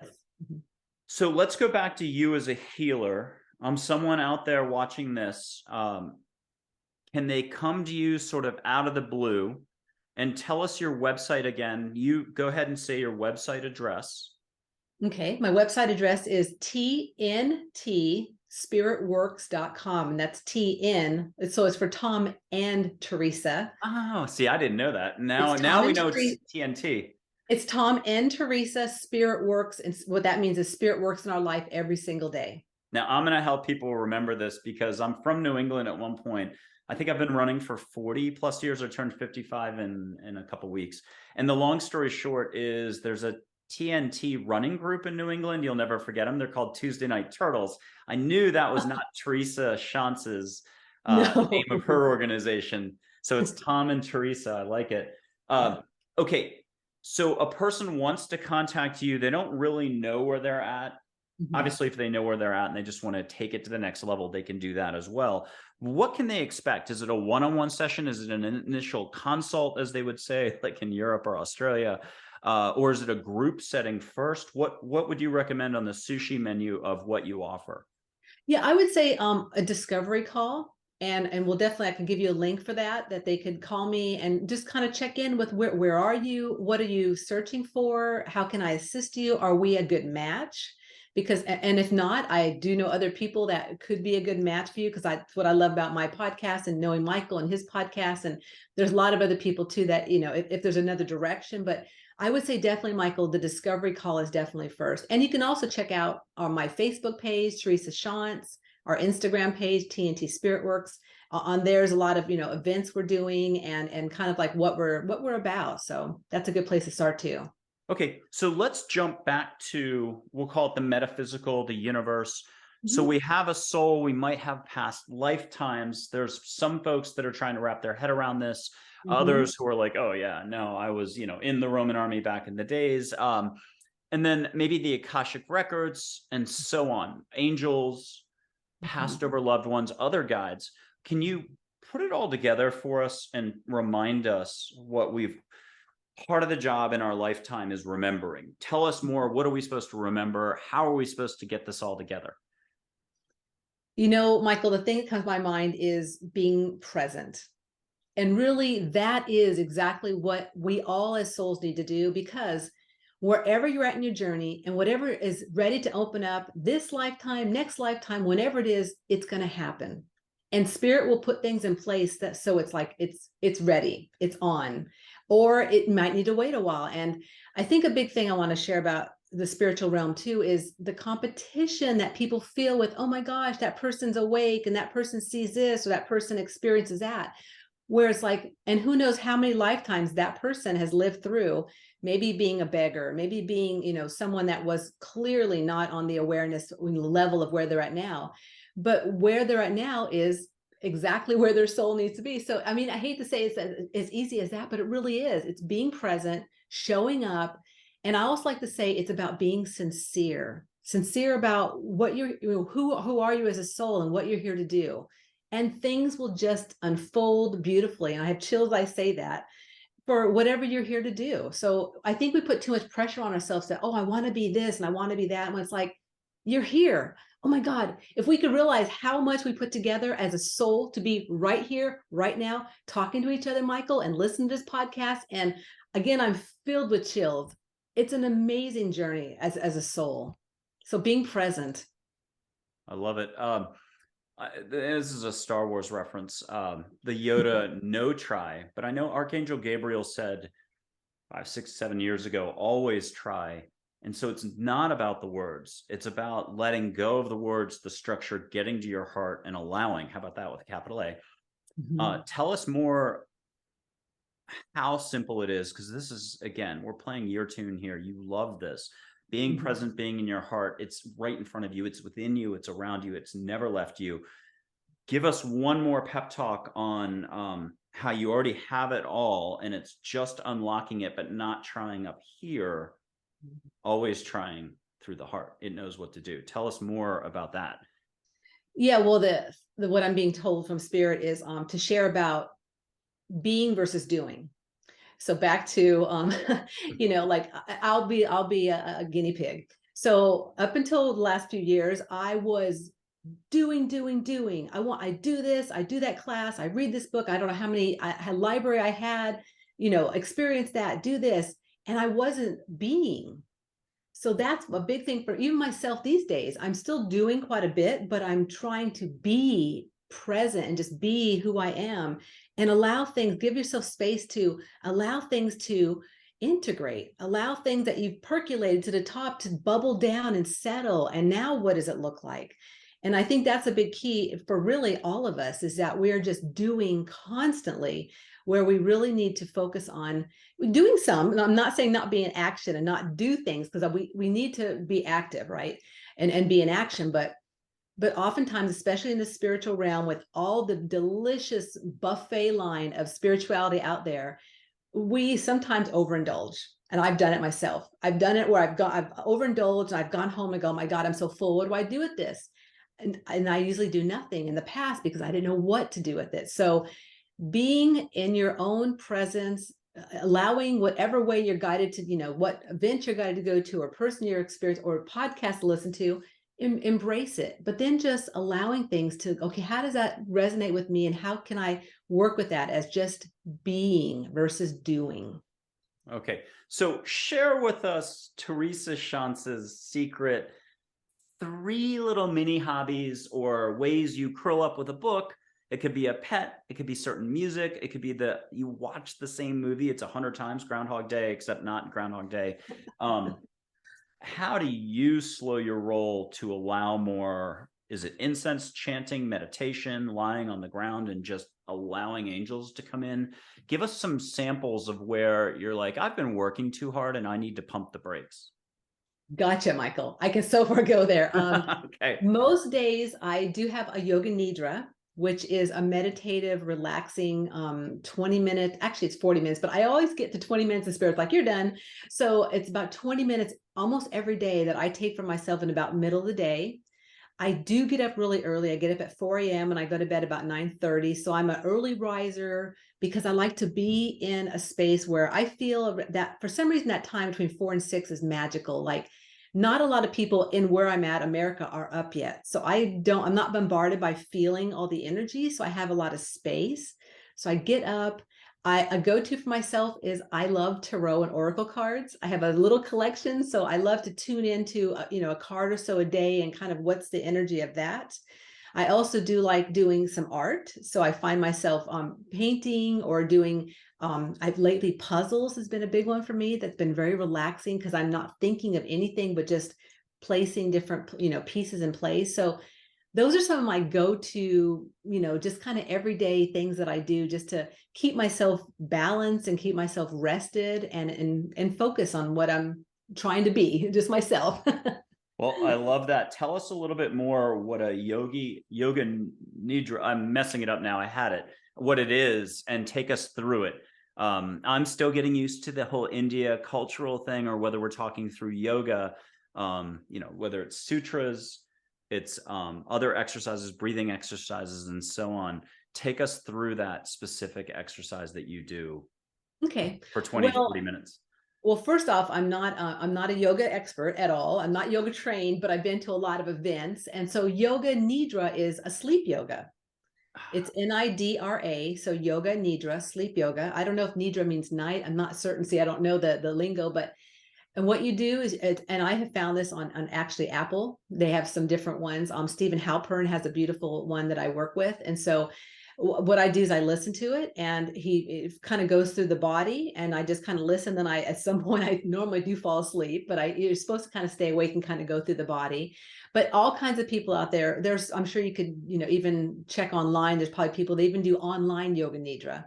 Mhm. So let's go back to you as a healer. Someone out there watching this. Can they come to you sort of out of the blue and tell us your website again? You go ahead and say your website address. Okay. My website address is tntspiritworks.com. And that's TN. So it's for Tom and Teresa. Oh, see, I didn't know that. It's Now Tom we and know Teresa. it's TNT. It's Tom and Teresa Spirit Works. And what that means is Spirit works in our life every single day. Now I'm going to help people remember this because I'm from New England at one point. I think I've been running for 40 plus years. I turned 55 in a couple weeks. And the long story short is there's a TNT running group in New England. You'll never forget them. They're called Tuesday Night Turtles. I knew that was not Teresa Shantz's name No. of her organization. So it's Tom and Teresa. I like it. Okay. So a person wants to contact you. They don't really know where they're at. Mhm. Obviously, if they know where they're at and they just want to take it to the next level, they can do that as well. What can they expect? Is it a one-on-one session? Is it an initial consult, as they would say, like in Europe or Australia? Or is it a group setting first? What would you recommend on the sushi menu of what you offer? Yeah, I would say a discovery call. And we'll definitely, I can give you a link for that they could call me and just kind of check in with where are you? What are you searching for? How can I assist you? Are we a good match? Because, and if not, I do know other people that could be a good match for you, because that's what I love about my podcast and knowing Michael and his podcast. And there's a lot of other people too that, if there's another direction, but I would say definitely, Michael, the discovery call is definitely first. And you can also check out on my Facebook page, Teresa Schantz, our Instagram page, TNT Spirit Works. On there's a lot of events we're doing and kind of like what we're about. So that's a good place to start too. Okay, so let's jump back to, we'll call it the metaphysical, the universe. So Mhm. we have a soul, we might have past lifetimes. There's some folks that are trying to wrap their head around this, Mhm. others who are like, oh yeah, no, I was, in the Roman army back in the days. And then maybe the Akashic records and so on, angels, Mhm. passed over loved ones, other guides. Can you put it all together for us and remind us what we've part of the job in our lifetime is remembering? Tell us more. What are we supposed to remember? How are we supposed to get this all together? Michael, the thing that comes to my mind is being present. And really, that is exactly what we all as souls need to do, because wherever you're at in your journey and whatever is ready to open up this lifetime, next lifetime, whenever it is, it's going to happen. And spirit will put things in place that so it's like it's ready, it's on, or it might need to wait a while. And I think a big thing I want to share about the spiritual realm too is the competition that people feel with, oh my gosh, that person's awake and that person sees this or that person experiences that. Where it's like, and who knows how many lifetimes that person has lived through, maybe being a beggar, maybe being, someone that was clearly not on the awareness level of where they're at now. But where they're at now is exactly where their soul needs to be. So, I mean, I hate to say it's as easy as that, but it really is. It's being present, showing up. And I also like to say it's about being sincere about what who are you as a soul and what you're here to do. And things will just unfold beautifully. And I have chills, I say that, for whatever you're here to do. So I think we put too much pressure on ourselves that, oh, I want to be this and I want to be that. When it's like, you're here. Oh my God, if we could realize how much we put together as a soul to be right here, right now, talking to each other, Michael, and listening to this podcast. And again, I'm filled with chills. It's an amazing journey as a soul. So being present. I love it. This is a Star Wars reference. The Yoda no try, but I know Archangel Gabriel said 5, 6, 7 years ago, always try. And so it's not about the words. It's about letting go of the words, the structure, getting to your heart and allowing. How about that with a capital A? Tell us more how simple it is, because this is, again, we're playing your tune here. You love this. Being present, being in your heart, it's right in front of you. It's within you. It's around you. It's never left you. Give us one more pep talk on how you already have it all, and it's just unlocking it, but not trying up here, always trying through the heart. It knows what to do. Tell us more about that. Yeah, well, the what I'm being told from Spirit is to share about being versus doing. So back to, like I'll be a guinea pig. So up until the last few years, I was doing. I do this, I do that class, I read this book. I don't know how many library I had, experience that, do this. And I wasn't being. So that's a big thing for even myself these days. I'm still doing quite a bit, but I'm trying to be present and just be who I am and allow things, give yourself space to allow things to integrate, allow things that you've percolated to the top to bubble down and settle. And now what does it look like? And I think that's a big key for really all of us, is that we're just doing constantly, where we really need to focus on doing some. And I'm not saying not be in action and not do things, because we need to be active, right? And be in action. But oftentimes, especially in the spiritual realm, with all the delicious buffet line of spirituality out there, we sometimes overindulge. And I've done it myself. I've done it where I've overindulged and I've gone home and go, oh my God, I'm so full. What do I do with this? And I usually do nothing in the past because I didn't know what to do with it. So being in your own presence, allowing whatever way you're guided to, what event you're guided to go to, or person you're experiencing, or podcast to listen to, embrace it. But then just allowing things to, okay, how does that resonate with me? And how can I work with that as just being versus doing? Okay. So share with us Teresa Shantz's secret 3 little mini hobbies or ways you curl up with a book. It could be a pet. It could be certain music. It could be you watch the same movie. It's 100 times Groundhog Day, except not Groundhog Day. How do you slow your roll to allow more? Is it incense, chanting, meditation, lying on the ground and just allowing angels to come in? Give us some samples of where you're like, I've been working too hard and I need to pump the brakes. Gotcha, Michael. I can so far go there. Okay. Most days I do have a yoga nidra, which is a meditative, relaxing 20 minutes. Actually, it's 40 minutes, but I always get to 20 minutes of Spirit, like, you're done. So it's about 20 minutes almost every day that I take for myself in about middle of the day. I do get up really early. I get up at 4 a.m. and I go to bed about 9:30. So I'm an early riser because I like to be in a space where I feel that for some reason that time between 4 and 6 is magical. Like, not a lot of people in where I'm at, America, are up yet. So I'm not bombarded by feeling all the energy. So I have a lot of space. So I get up. A go-to for myself is I love tarot and oracle cards. I have a little collection, so I love to tune into a card or so a day and kind of what's the energy of that. I also do like doing some art, so I find myself painting or doing. I've lately puzzles has been a big one for me. That's been very relaxing because I'm not thinking of anything but just placing different pieces in place. So those are some of my go-to, just kind of everyday things that I do just to keep myself balanced and keep myself rested and focus on what I'm trying to be, just myself. Well, I love that. Tell us a little bit more what a yoga nidra. I'm messing it up now. I had it. What it is, and take us through it. I'm still getting used to the whole India cultural thing, or whether we're talking through yoga. Whether it's sutras, it's other exercises, breathing exercises, and so on. Take us through that specific exercise that you do Okay. for 20 to Well, 40 minutes. well, first off, I'm not a yoga expert at all. I'm not yoga trained, but I've been to a lot of events. And so yoga nidra is a sleep yoga. It's Nidra. So yoga nidra, sleep yoga. I don't know if nidra means night. I'm not certain. See, I don't know the lingo, but and what you do is, and I have found this on actually Apple. They have some different ones. Stephen Halpern has a beautiful one that I work with. And so what I do is I listen to it, and it kind of goes through the body, and I just kind of listen. Then at some point I normally do fall asleep, but you're supposed to kind of stay awake and kind of go through the body. But all kinds of people out there, I'm sure you could, even check online. There's probably people that even do online yoga nidra.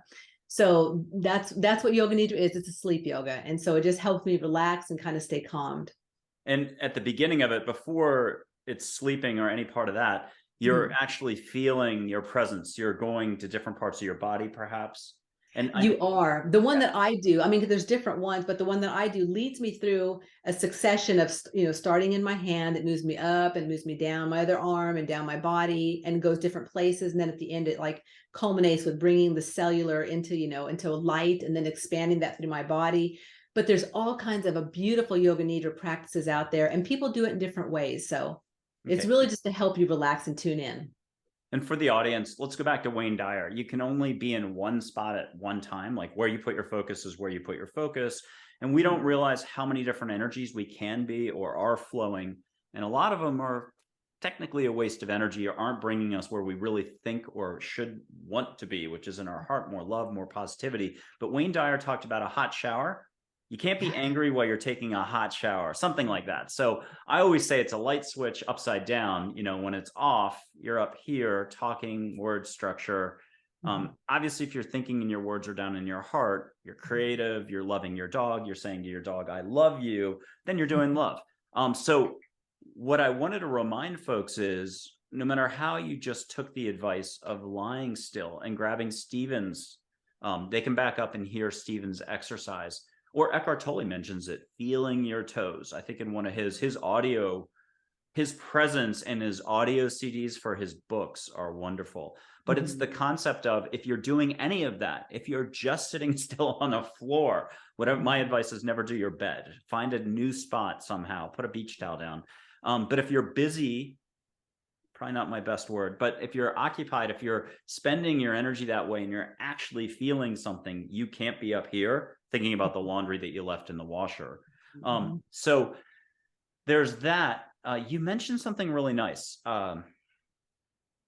So that's what yoga nidra is. It's a sleep yoga. And so it just helps me relax and kind of stay calmed. And at the beginning of it, before it's sleeping or any part of that, you're actually feeling your presence. You're going to different parts of your body, perhaps. And You are. The one that I do, I mean, there's different ones, but the one that I do leads me through a succession of, starting in my hand, it moves me up and moves me down my other arm and down my body and goes different places. And then at the end, it like culminates with bringing the cellular into, into light, and then expanding that through my body. But there's all kinds of a beautiful yoga nidra practices out there, and people do it in different ways. So it's really just to help you relax and tune in. And for the audience, let's go back to Wayne Dyer. You can only be in one spot at one time. Like where you put your focus is where you put your focus. And we don't realize how many different energies we can be or are flowing. And a lot of them are technically a waste of energy, or aren't bringing us where we really think or should want to be, which is in our heart, more love, more positivity. But Wayne Dyer talked about a hot shower. You can't be angry while you're taking a hot shower, something like that. So I always say it's a light switch upside down. When it's off, you're up here talking, word structure. Obviously, if you're thinking and your words are down in your heart, you're creative, you're loving your dog, you're saying to your dog, I love you, then you're doing love. So what I wanted to remind folks is, no matter how you just took the advice of lying still and grabbing Stephen's, they can back up and hear Stephen's exercise. Or Eckhart Tolle mentions it, feeling your toes. I think in one of his audio, his presence and his audio CDs for his books are wonderful. But it's the concept of, if you're doing any of that, if you're just sitting still on the floor, whatever, my advice is never do your bed. Find a new spot somehow, put a beach towel down. But if you're busy, probably not my best word, but if you're occupied, if you're spending your energy that way and you're actually feeling something, you can't be up here thinking about the laundry that you left in the washer. So there's that. You mentioned something really nice,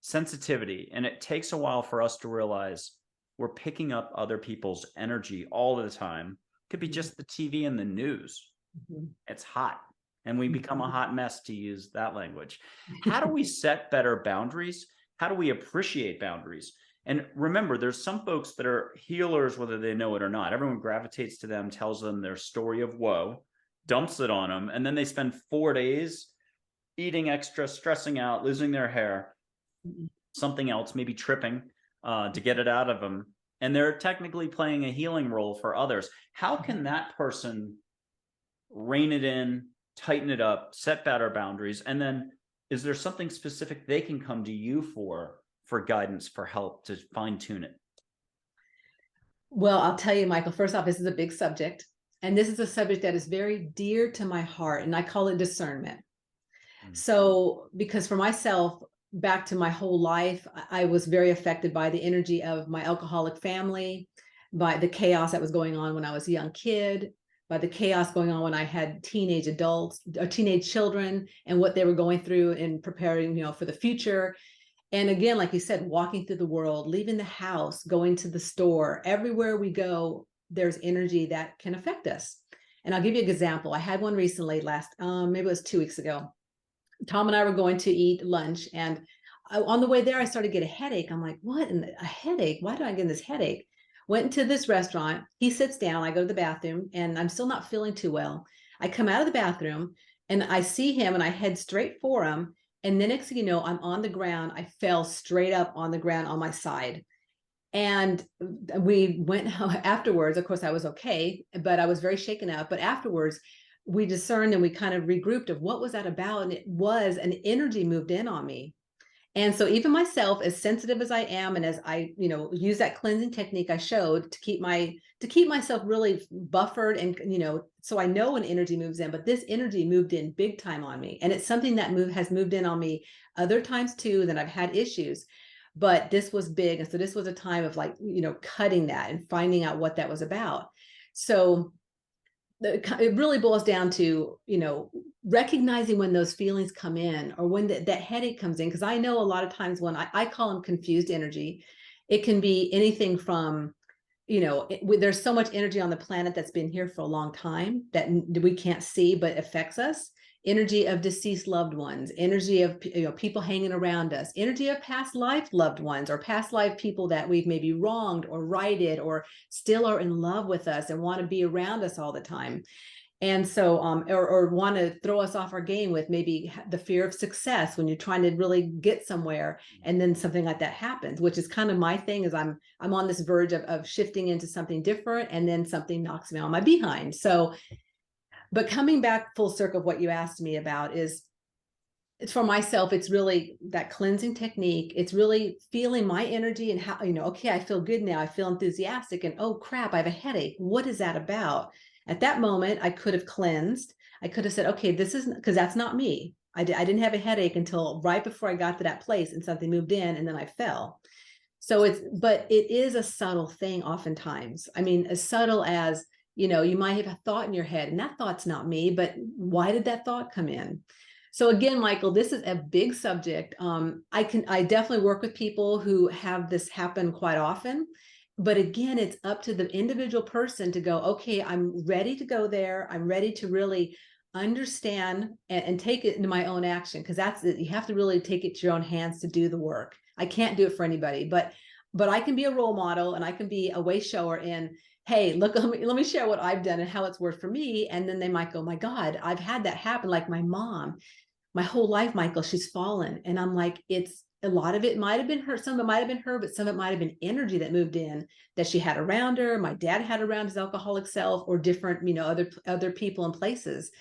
sensitivity. And it takes a while for us to realize we're picking up other people's energy all the time. It could be just the TV and the news. It's hot. And we become a hot mess, to use that language. How do we set better boundaries? How do we appreciate boundaries? And remember, there's some folks that are healers, whether they know it or not. Everyone gravitates to them, tells them their story of woe, dumps it on them, and then they spend 4 days eating extra, stressing out, losing their hair, something else, maybe tripping to get it out of them. And they're technically playing a healing role for others. How can that person rein it in, tighten it up, set better boundaries? And then is there something specific they can come to you for guidance, for help to fine tune it? Well, I'll tell you, Michael, first off, this is a big subject. And this is a subject that is very dear to my heart. And I call it discernment. So, because for myself, back to my whole life, I was very affected by the energy of my alcoholic family, by the chaos that was going on when I was a young kid, by the chaos going on when I had teenage adults or teenage children, and what they were going through in preparing, for the future. And again, like you said, walking through the world, leaving the house, going to the store, everywhere we go, there's energy that can affect us. And I'll give you an example. I had one recently maybe it was 2 weeks ago. Tom and I were going to eat lunch, and on the way there, I started to get a headache. I'm like, what? A headache? Why do I get this headache? Went into this restaurant. He sits down. I go to the bathroom, and I'm still not feeling too well. I come out of the bathroom, And I see him and I head straight for him. And the next thing you know, I'm on the ground. I fell straight up on the ground on my side. And we went afterwards. Of course, I was okay, but I was very shaken up. But afterwards, we discerned and we kind of regrouped of what was that about. And it was an energy moved in on me. And so even myself, as sensitive as I am, and as I, use that cleansing technique I showed to keep myself really buffered and, so I know when energy moves in, but this energy moved in big time on me. And it's something that has moved in on me other times too, that I've had issues, but this was big. And so this was a time of like, cutting that and finding out what that was about. So it really boils down to, recognizing when those feelings come in or when that headache comes in. Because I know a lot of times when I call them confused energy, it can be anything from, there's so much energy on the planet that's been here for a long time that we can't see, but affects us. Energy of deceased loved ones, energy of people hanging around us, energy of past life loved ones or past life people that we've maybe wronged or righted or still are in love with us and want to be around us all the time. And so, or want to throw us off our game with maybe the fear of success when you're trying to really get somewhere, and then something like that happens, which is kind of my thing. Is I'm on this verge of shifting into something different, and then something knocks me on my behind. So, but coming back full circle of what you asked me about is, it's for myself. It's really that cleansing technique. It's really feeling my energy and how, okay, I feel good now. I feel enthusiastic, and oh crap, I have a headache. What is that about? At that moment, I could have cleansed. I could have said, okay, this isn't, because that's not me. I didn't have a headache until right before I got to that place and something moved in and then I fell. So but it is a subtle thing oftentimes. I mean, as subtle as, you might have a thought in your head and that thought's not me, but why did that thought come in? So again, Michael, this is a big subject. I definitely work with people who have this happen quite often. But again, it's up to the individual person to go, okay, I'm ready to go there. I'm ready to really understand and take it into my own action. Because you have to really take it to your own hands to do the work. I can't do it for anybody, but I can be a role model and I can be a way shower in, hey, look, let me share what I've done and how it's worked for me. And then they might go, my God, I've had that happen. Like my mom, my whole life, Michael, she's fallen. And I'm like, a lot of it might have been her, some of it might have been her, but some of it might have been energy that moved in that she had around her. My dad had around his alcoholic self, or different, other people and places.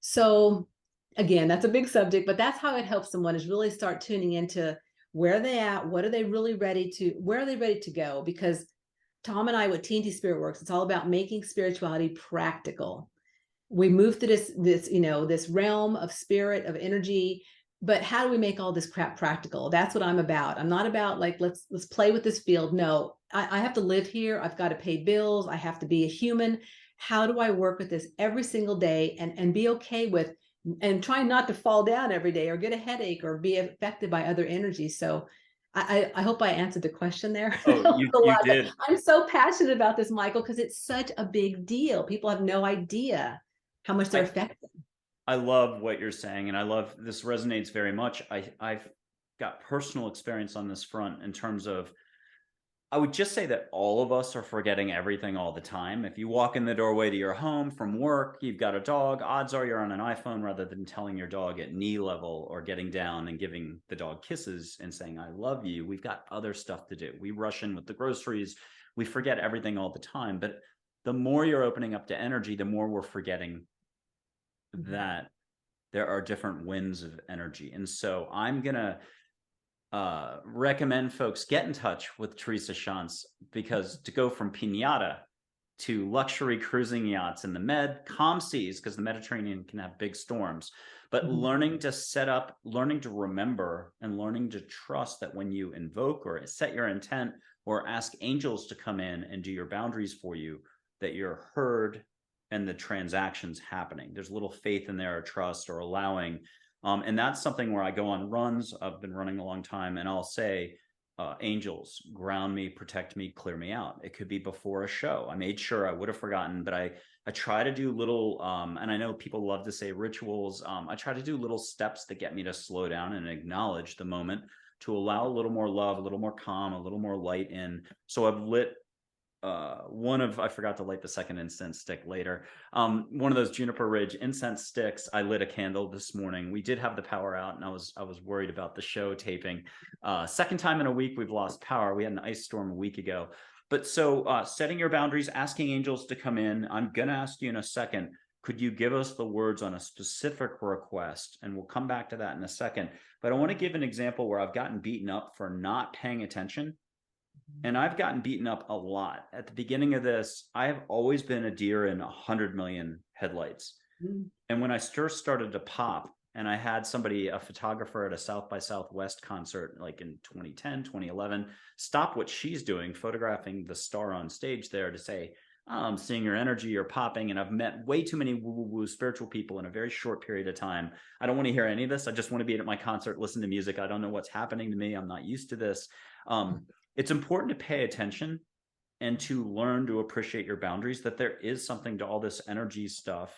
So again, that's a big subject, but that's how it helps someone, is really start tuning into where are they at? Where are they ready to go? Because Tom and I, with TNT Spirit Works, it's all about making spirituality practical. We move to this realm of spirit, of energy, but how do we make all this crap practical? That's what I'm about. I'm not about like, let's play with this field. No, I have to live here. I've got to pay bills. I have to be a human. How do I work with this every single day and be okay with, and try not to fall down every day or get a headache or be affected by other energies? So I hope I answered the question there. Oh, you did. I'm so passionate about this, Michael, because it's such a big deal. People have no idea how much they're affected. I love what you're saying, and I love this resonates very much. I've got personal experience on this front in terms of, I would just say that all of us are forgetting everything all the time. If you walk in the doorway to your home from work, you've got a dog, odds are you're on an iPhone rather than telling your dog at knee level or getting down and giving the dog kisses and saying, I love you. We've got other stuff to do. We rush in with the groceries. We forget everything all the time. But the more you're opening up to energy, the more we're forgetting that there are different winds of energy. And so I'm going to recommend folks get in touch with Teresa Schantz, because to go from piñata to luxury cruising yachts in the calm seas, because the Mediterranean can have big storms, but learning to set up, learning to remember, and learning to trust that when you invoke or set your intent or ask angels to come in and do your boundaries for you, that you're heard and the transactions happening. There's a little faith in there, or trust, or allowing. And that's something where I go on runs. I've been running a long time, and I'll say, angels, ground me, protect me, clear me out. It could be before a show. I made sure I would have forgotten, but I try to do little, and I know people love to say rituals. I try to do little steps that get me to slow down and acknowledge the moment, to allow a little more love, a little more calm, a little more light in. So I've lit I forgot to light the second incense stick later. One of those Juniper Ridge incense sticks. I lit a candle this morning. We did have the power out, and I was worried about the show taping. Second time in a week we've lost power. We had an ice storm a week ago. But so setting your boundaries, asking angels to come in. I'm gonna ask you in a second. Could you give us the words on a specific request? And we'll come back to that in a second. But I want to give an example where I've gotten beaten up for not paying attention. And I've gotten beaten up a lot. At the beginning of this, I have always been a deer in 100 million headlights. Mm. And when I first started to pop, and I had somebody, a photographer at a South by Southwest concert, like in 2010, 2011, stop what she's doing, photographing the star on stage there to say, oh, I'm seeing your energy, you're popping. And I've met way too many woo-woo spiritual people in a very short period of time. I don't want to hear any of this. I just want to be at my concert, listen to music. I don't know what's happening to me. I'm not used to this. It's important to pay attention and to learn to appreciate your boundaries, that there is something to all this energy stuff,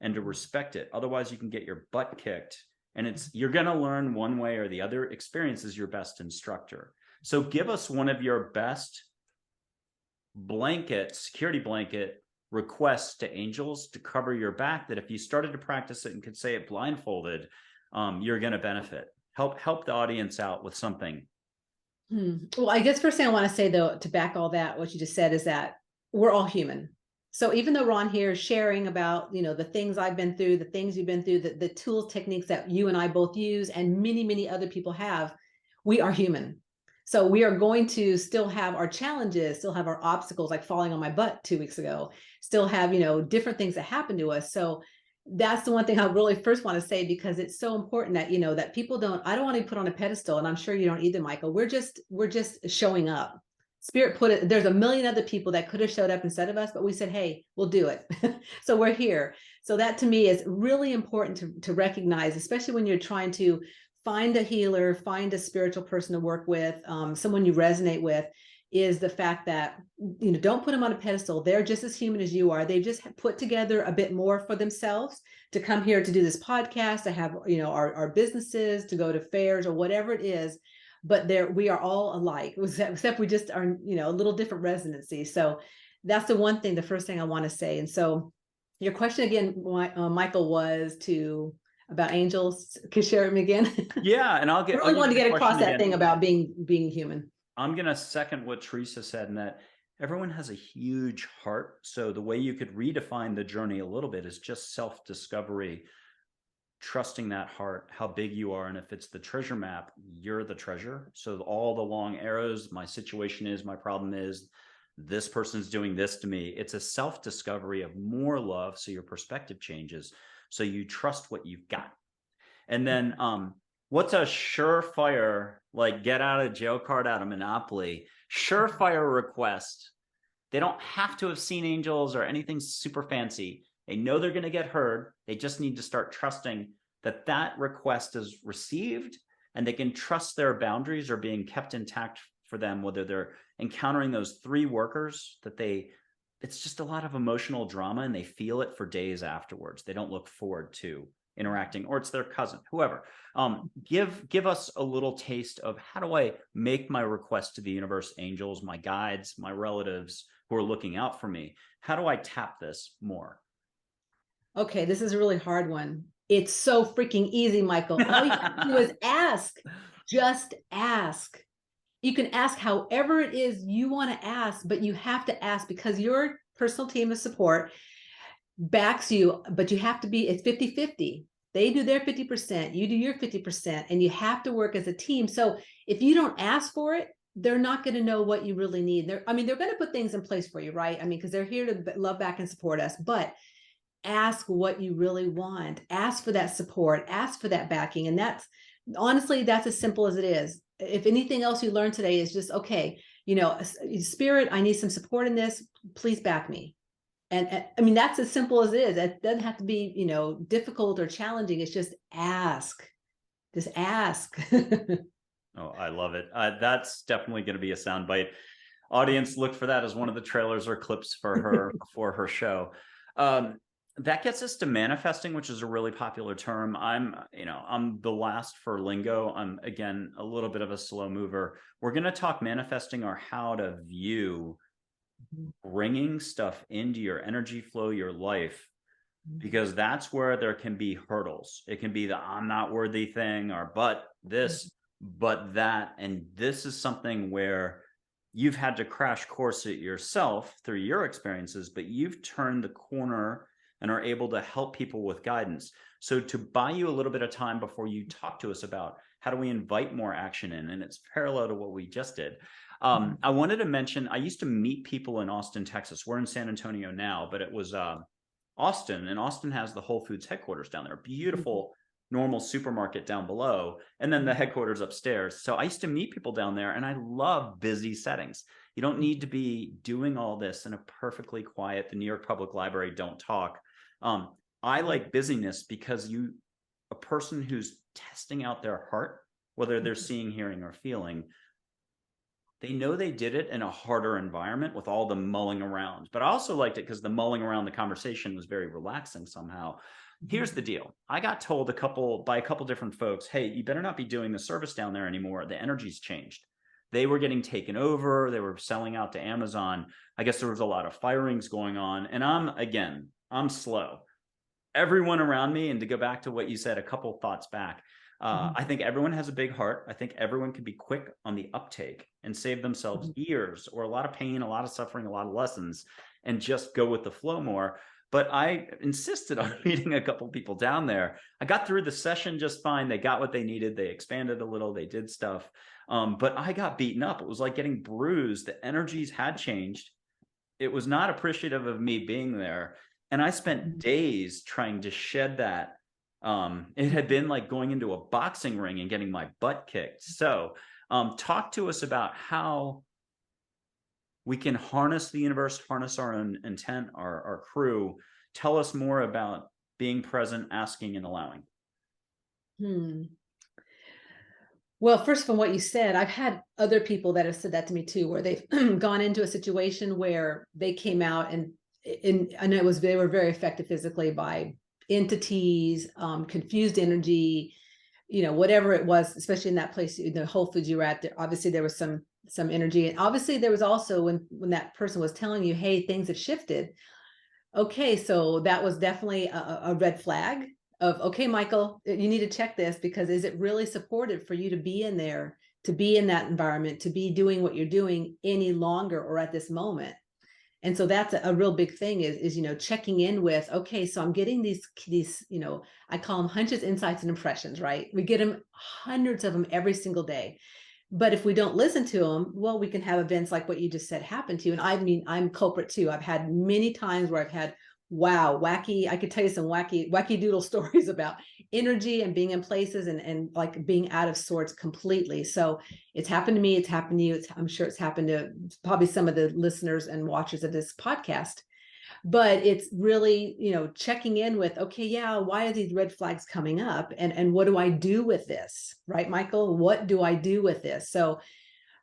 and to respect it. Otherwise, you can get your butt kicked, and you're going to learn one way or the other. Experience is your best instructor. So give us one of your best security blanket requests to angels to cover your back, that if you started to practice it and could say it blindfolded, you're going to benefit. Help the audience out with something. Well, I guess first thing I want to say, though, to back all that, what you just said, is that we're all human. So even though Ron here is sharing about, the things I've been through, the things you've been through, the tools, techniques that you and I both use, and many, many other people have, we are human. So we are going to still have our challenges, still have our obstacles, like falling on my butt 2 weeks ago, still have, different things that happen to us. So that's the one thing I really first want to say, because it's so important that, that people I don't want to be put on a pedestal. And I'm sure you don't either, Michael. We're just showing up. Spirit put it, there's a million other people that could have showed up instead of us, but we said, hey, we'll do it. So we're here. So that to me is really important to recognize, especially when you're trying to find a healer, find a spiritual person to work with, someone you resonate with, is the fact that, don't put them on a pedestal. They're just as human as you are. They've just put together a bit more for themselves to come here to do this podcast, to have, our businesses, to go to fairs or whatever it is. But we are all alike, except we just are, a little different resonancy. So that's the one thing, the first thing I want to say. And so your question again, Michael, was about angels. Can you share them again? Yeah, and I really want to get across that thing about being human. I'm going to second what Teresa said, in that everyone has a huge heart. So the way you could redefine the journey a little bit is just self-discovery, trusting that heart, how big you are. And if it's the treasure map, you're the treasure. So all the long arrows, my situation is, my problem is, this person's doing this to me. It's a self-discovery of more love. So your perspective changes. So you trust what you've got. And then, what's a surefire, like get out of jail card out of Monopoly, surefire request? They don't have to have seen angels or anything super fancy. They know they're going to get heard. They just need to start trusting that that request is received, and they can trust their boundaries are being kept intact for them, whether they're encountering those 3 workers that it's just a lot of emotional drama, and they feel it for days afterwards. They don't look forward to interacting, or it's their cousin, whoever. Give us a little taste of, how do I make my request to the universe, angels, my guides, my relatives who are looking out for me? How do I tap this more? Okay, this is a really hard one. It's so freaking easy, Michael. All you have to do is ask. Just ask. You can ask however it is you want to ask, but you have to ask, because your personal team of support backs you, but you have to be, it's 50-50. They do their 50%, you do your 50%, and you have to work as a team. So if you don't ask for it, they're not going to know what you really need. They're going to put things in place for you, right? because they're here to love back and support us, but ask what you really want. Ask for that support, ask for that backing. And that's as simple as it is. If anything else you learned today is just, okay, Spirit, I need some support in this, please back me. And that's as simple as it is. It doesn't have to be, difficult or challenging. It's just ask. Just ask. Oh, I love it. That's definitely going to be a soundbite. Audience, look for that as one of the trailers or clips for her before her show. That gets us to manifesting, which is a really popular term. I'm the last for lingo. I'm, again, a little bit of a slow mover. We're going to talk manifesting, or how to view bringing stuff into your energy flow, your life, because that's where there can be hurdles. It can be the I'm not worthy thing, or but this, but that. And this is something where you've had to crash course it yourself through your experiences, but you've turned the corner and are able to help people with guidance. So to buy you a little bit of time before you talk to us about how do we invite more action in, and it's parallel to what we just did. I wanted to mention, I used to meet people in Austin, Texas. We're in San Antonio now, but it was Austin, and Austin has the Whole Foods headquarters down there, beautiful normal supermarket down below, and then the headquarters upstairs. So I used to meet people down there, and I love busy settings. You don't need to be doing all this in a perfectly quiet, the New York Public Library, don't talk. I like busyness because a person who's testing out their heart, whether they're seeing, hearing, or feeling, they know they did it in a harder environment with all the mulling around. But I also liked it because the mulling around the conversation was very relaxing somehow. Here's the deal. I got told by a couple different folks, hey, you better not be doing the service down there anymore. The energy's changed. They were getting taken over. They were selling out to Amazon. I guess there was a lot of firings going on. And I'm slow. Everyone around me, and to go back to what you said, a couple thoughts back, I think everyone has a big heart. I think everyone can be quick on the uptake and save themselves years or a lot of pain, a lot of suffering, a lot of lessons, and just go with the flow more. But I insisted on meeting a couple people down there. I got through the session just fine. They got what they needed. They expanded a little. They did stuff. But I got beaten up. It was like getting bruised. The energies had changed. It was not appreciative of me being there. And I spent days trying to shed that. It had been like going into a boxing ring and getting my butt kicked. So talk to us about how we can harness the universe, harness our own intent, our crew. Tell us more about being present, asking, and allowing. Well, first from what you said, I've had other people that have said that to me too, where they've gone into a situation where they came out and they were very affected physically by entities, confused energy, whatever it was, especially in that place, the Whole Foods you were at. Obviously, there was some energy, and obviously there was also when that person was telling you, "Hey, things have shifted." Okay, so that was definitely a red flag of, okay, Michael, you need to check this, because is it really supportive for you to be in there, to be in that environment, to be doing what you're doing any longer or at this moment? And so that's a real big thing is checking in with, okay, so I'm getting these I call them hunches, insights, and impressions, right? We get them, hundreds of them every single day. But if we don't listen to them, well, we can have events like what you just said happen to you. And I mean, I'm culprit too. I've had many times where I've had, wacky, I could tell you some wacky doodle stories about energy and being in places and like being out of sorts completely. So it's happened to me, it's happened to you. I'm sure it's happened to probably some of the listeners and watchers of this podcast. But it's really, checking in with, okay, yeah, why are these red flags coming up? And what do I do with this? Right, Michael? What do I do with this? So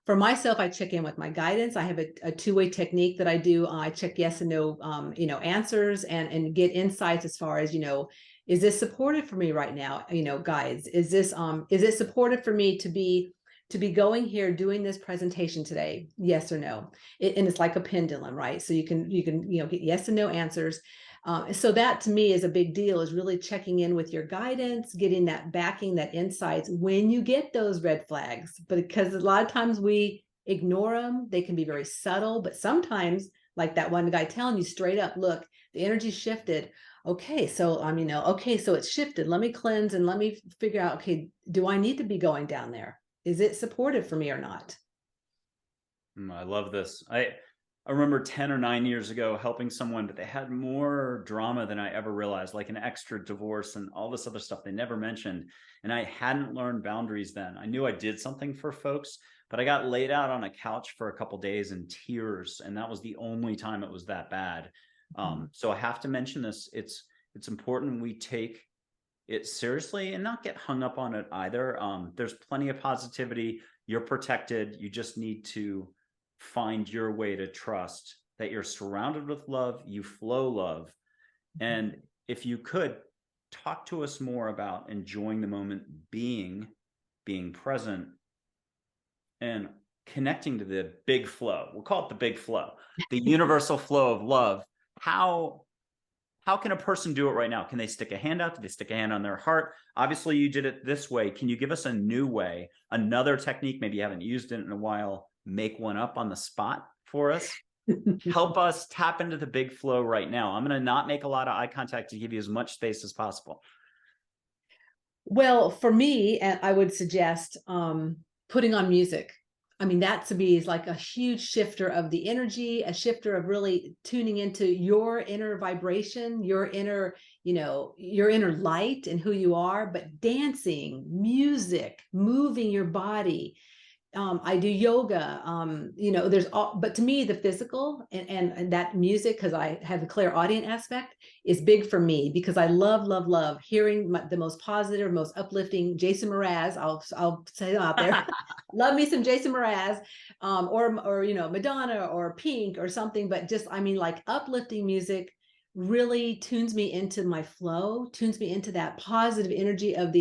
for myself, I check in with my guidance. I have a two-way technique that I do. I check yes and no, answers and get insights as far as, is this supportive for me right now? Guides, is it supportive for me to be going here doing this presentation today? Yes or no? And it's like a pendulum, right? So you can get yes and no answers. So that to me is a big deal, is really checking in with your guidance, getting that backing, that insights when you get those red flags. But because a lot of times we ignore them, they can be very subtle, but sometimes, like that one guy telling you straight up, look, the energy shifted. Okay, so okay, so it's shifted. Let me cleanse and let me figure out, okay, do I need to be going down there? Is it supportive for me or not? I love this. I remember 10 or 9 years ago helping someone, but they had more drama than I ever realized, like an extra divorce and all this other stuff they never mentioned. And I hadn't learned boundaries then. I knew I did something for folks, but I got laid out on a couch for a couple days in tears, and that was the only time it was that bad. So I have to mention this. It's important we take it seriously and not get hung up on it either. There's plenty of positivity. You're protected. You just need to find your way to trust that you're surrounded with love, you flow love. And if you could talk to us more about enjoying the moment, being present, and connecting to the big flow. We'll call it the big flow, the universal flow of love. How can a person do it right now? Can they stick a hand out? Do they stick a hand on their heart? Obviously, you did it this way. Can you give us a new way, another technique? Maybe you haven't used it in a while. Make one up on the spot for us. Help us tap into the big flow right now. I'm going to not make a lot of eye contact to give you as much space as possible. Well, for me, and I would suggest putting on music. I mean, that to me is like a huge shifter of the energy, a shifter of really tuning into your inner vibration, your inner, your inner light and who you are, but dancing, music, moving your body. I do yoga, there's all, but to me, the physical and that music, because I have the clairaudient aspect, is big for me because I love hearing the most positive, most uplifting Jason Mraz. I'll say out there, love me some Jason Mraz, or Madonna or Pink or something, but just, I mean, like uplifting music really tunes me into my flow, tunes me into that positive energy of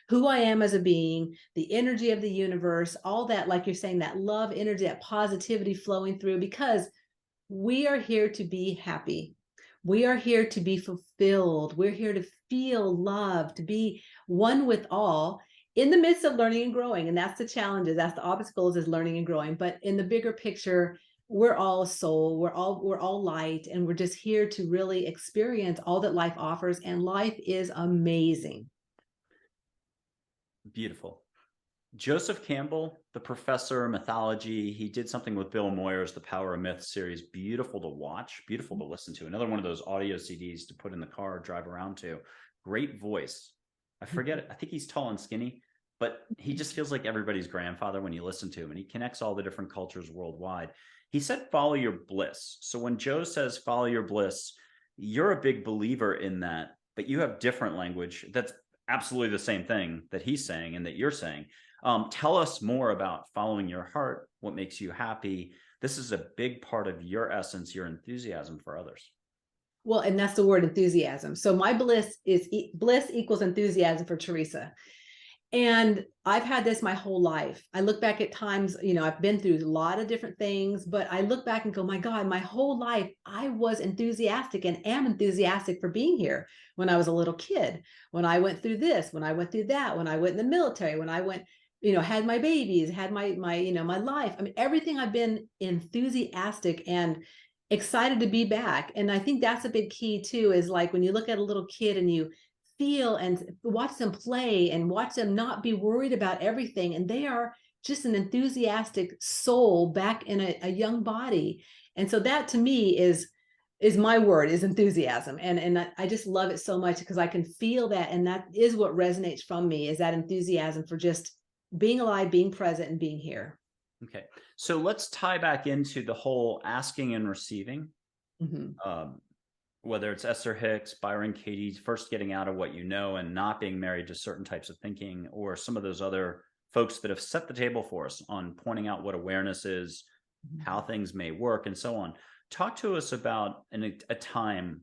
who I am as a being, the energy of the universe, all that, like you're saying, that love energy, that positivity flowing through, because we are here to be happy. We are here to be fulfilled. We're here to feel love, to be one with all in the midst of learning and growing. And that's the challenges. That's the obstacles, is learning and growing. But in the bigger picture, we're all soul, we're all light, and we're just here to really experience all that life offers. And life is amazing. Beautiful. Joseph Campbell, the professor of mythology, he did something with Bill Moyer's The Power of Myth series. Beautiful to watch, beautiful to listen to. Another one of those audio CDs to put in the car, drive around to. Great voice. I forget it. I think he's tall and skinny, but he just feels like everybody's grandfather when you listen to him, and he connects all the different cultures worldwide. He said, follow your bliss. So when Joe says follow your bliss, you're a big believer in that, but you have different language that's absolutely the same thing that he's saying and that you're saying. Tell us more about following your heart, what makes you happy. This is a big part of your essence, your enthusiasm for others. Well, and that's the word, enthusiasm. So my bliss equals enthusiasm for Teresa. And I've had this my whole life. I look back at times, I've been through a lot of different things, but I look back and go, my God, my whole life, I was enthusiastic and am enthusiastic for being here. When I was a little kid, when I went through this, when I went through that, when I went in the military, when I went, had my babies, had my life. I mean, everything, I've been enthusiastic and excited to be back. And I think that's a big key too, is like when you look at a little kid and you feel and watch them play and watch them not be worried about everything, and they are just an enthusiastic soul back in a young body. And so that to me is my word, is enthusiasm. And I just love it so much because I can feel that, and that is what resonates from me, is that enthusiasm for just being alive, being present, and being here. Okay, so let's tie back into the whole asking and receiving. Whether it's Esther Hicks, Byron Katie, first getting out of what you know and not being married to certain types of thinking, or some of those other folks that have set the table for us on pointing out what awareness is, how things may work, and so on. Talk to us about a time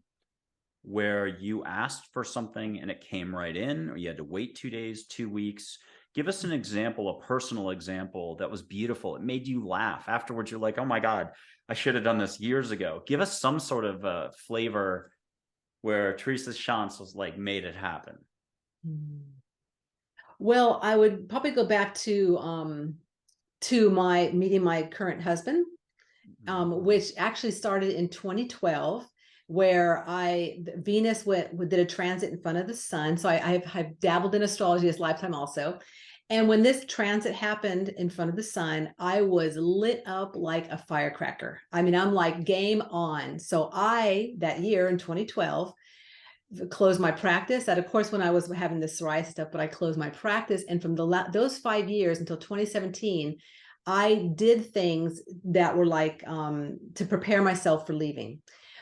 where you asked for something and it came right in, or you had to wait 2 days, 2 weeks. Give us an example, a personal example that was beautiful. It made you laugh. Afterwards, you're like, oh my God, I should have done this years ago. Give us some sort of flavor where Teresa Schantz was like, made it happen. Well, I would probably go back to my meeting my current husband, which actually started in 2012, where Venus did a transit in front of the sun. So I've dabbled in astrology this lifetime also. And when this transit happened in front of the sun, I was lit up like a firecracker. I mean, I'm like, game on. So that year in 2012, closed my practice. That, of course, when I was having the psoriasis stuff, but I closed my practice. And from those 5 years until 2017, I did things that were like to prepare myself for leaving.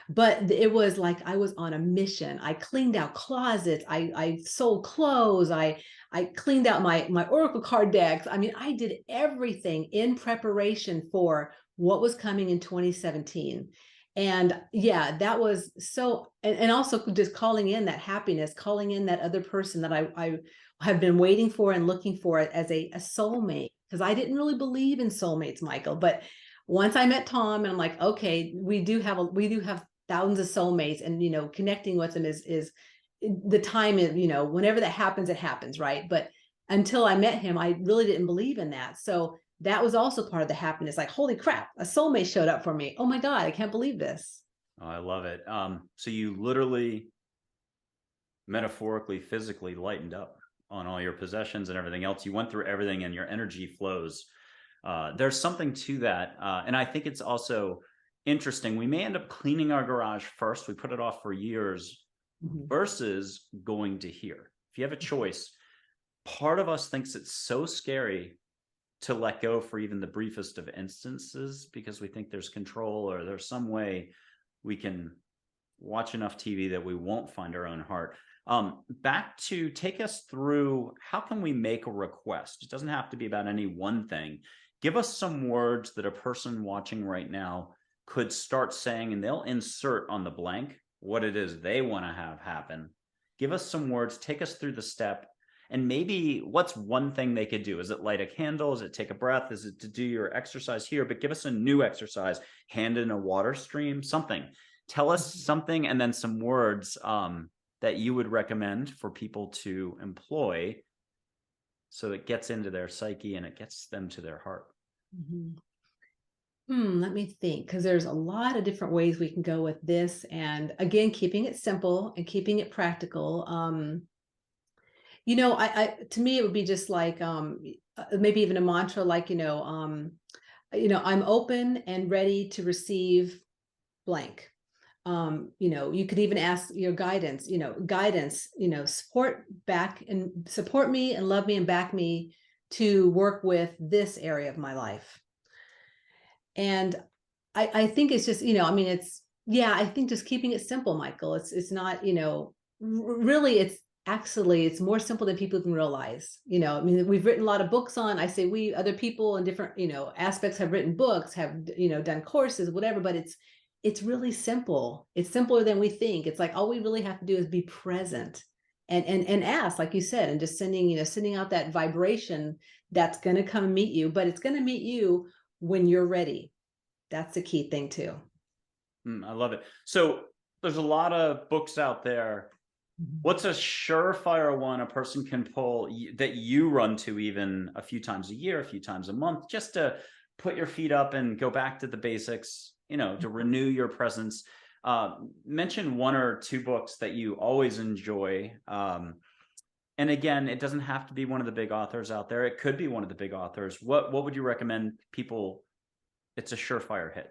But it was like I was on a mission. I cleaned out closets. I sold clothes. I cleaned out my Oracle card decks. I mean, I did everything in preparation for what was coming in 2017. And yeah, that was so, and also just calling in that happiness, calling in that other person that I have been waiting for and looking for as a soulmate. because I didn't really believe in soulmates, Michael. But once I met Tom, and I'm like, okay, we do have thousands of soulmates, and connecting with them is the time is, whenever that happens, it happens, right? But until I met him, I really didn't believe in that. So that was also part of the happiness. Like, holy crap, a soulmate showed up for me. Oh my God, I can't believe this. Oh, I love it. So you literally, metaphorically, physically lightened up on all your possessions and everything else. You went through everything and your energy flows. There's something to that. And I think it's also interesting. We may end up cleaning our garage first. We put it off for years versus going to here. If you have a choice, part of us thinks it's so scary to let go for even the briefest of instances because we think there's control or there's some way we can watch enough TV that we won't find our own heart. Back to take us through, how can we make a request? It doesn't have to be about any one thing. Give us some words that a person watching right now could start saying, and they'll insert on the blank what it is they want to have happen. Give us some words, take us through the step, and maybe what's one thing they could do? Is it light a candle? Is it take a breath? Is it to do your exercise here? But give us a new exercise, hand in a water stream, something. Tell us something and then some words that you would recommend for people to employ so it gets into their psyche and it gets them to their heart. Let me think, because there's a lot of different ways we can go with this. And again, keeping it simple and keeping it practical. To me, it would be just like maybe even a mantra, like, I'm open and ready to receive blank. You could even ask your guidance, support me and love me and back me to work with this area of my life. And I think it's just, I think just keeping it simple, Michael. It's not, really, it's more simple than people can realize. We've written a lot of books on, other people in different, aspects have written books, have, done courses, whatever, but it's really simple. It's simpler than we think. It's like, all we really have to do is be present and ask, like you said, and just sending out that vibration that's going to come meet you, but it's going to meet you when you're ready. That's the key thing too. I love it. So there's a lot of books out there. What's a surefire one a person can pull that you run to even a few times a year, a few times a month, just to put your feet up and go back to the basics, to renew your presence? Mention one or two books that you always enjoy. And again, it doesn't have to be one of the big authors out there. It could be one of the big authors. What would you recommend people? It's a surefire hit.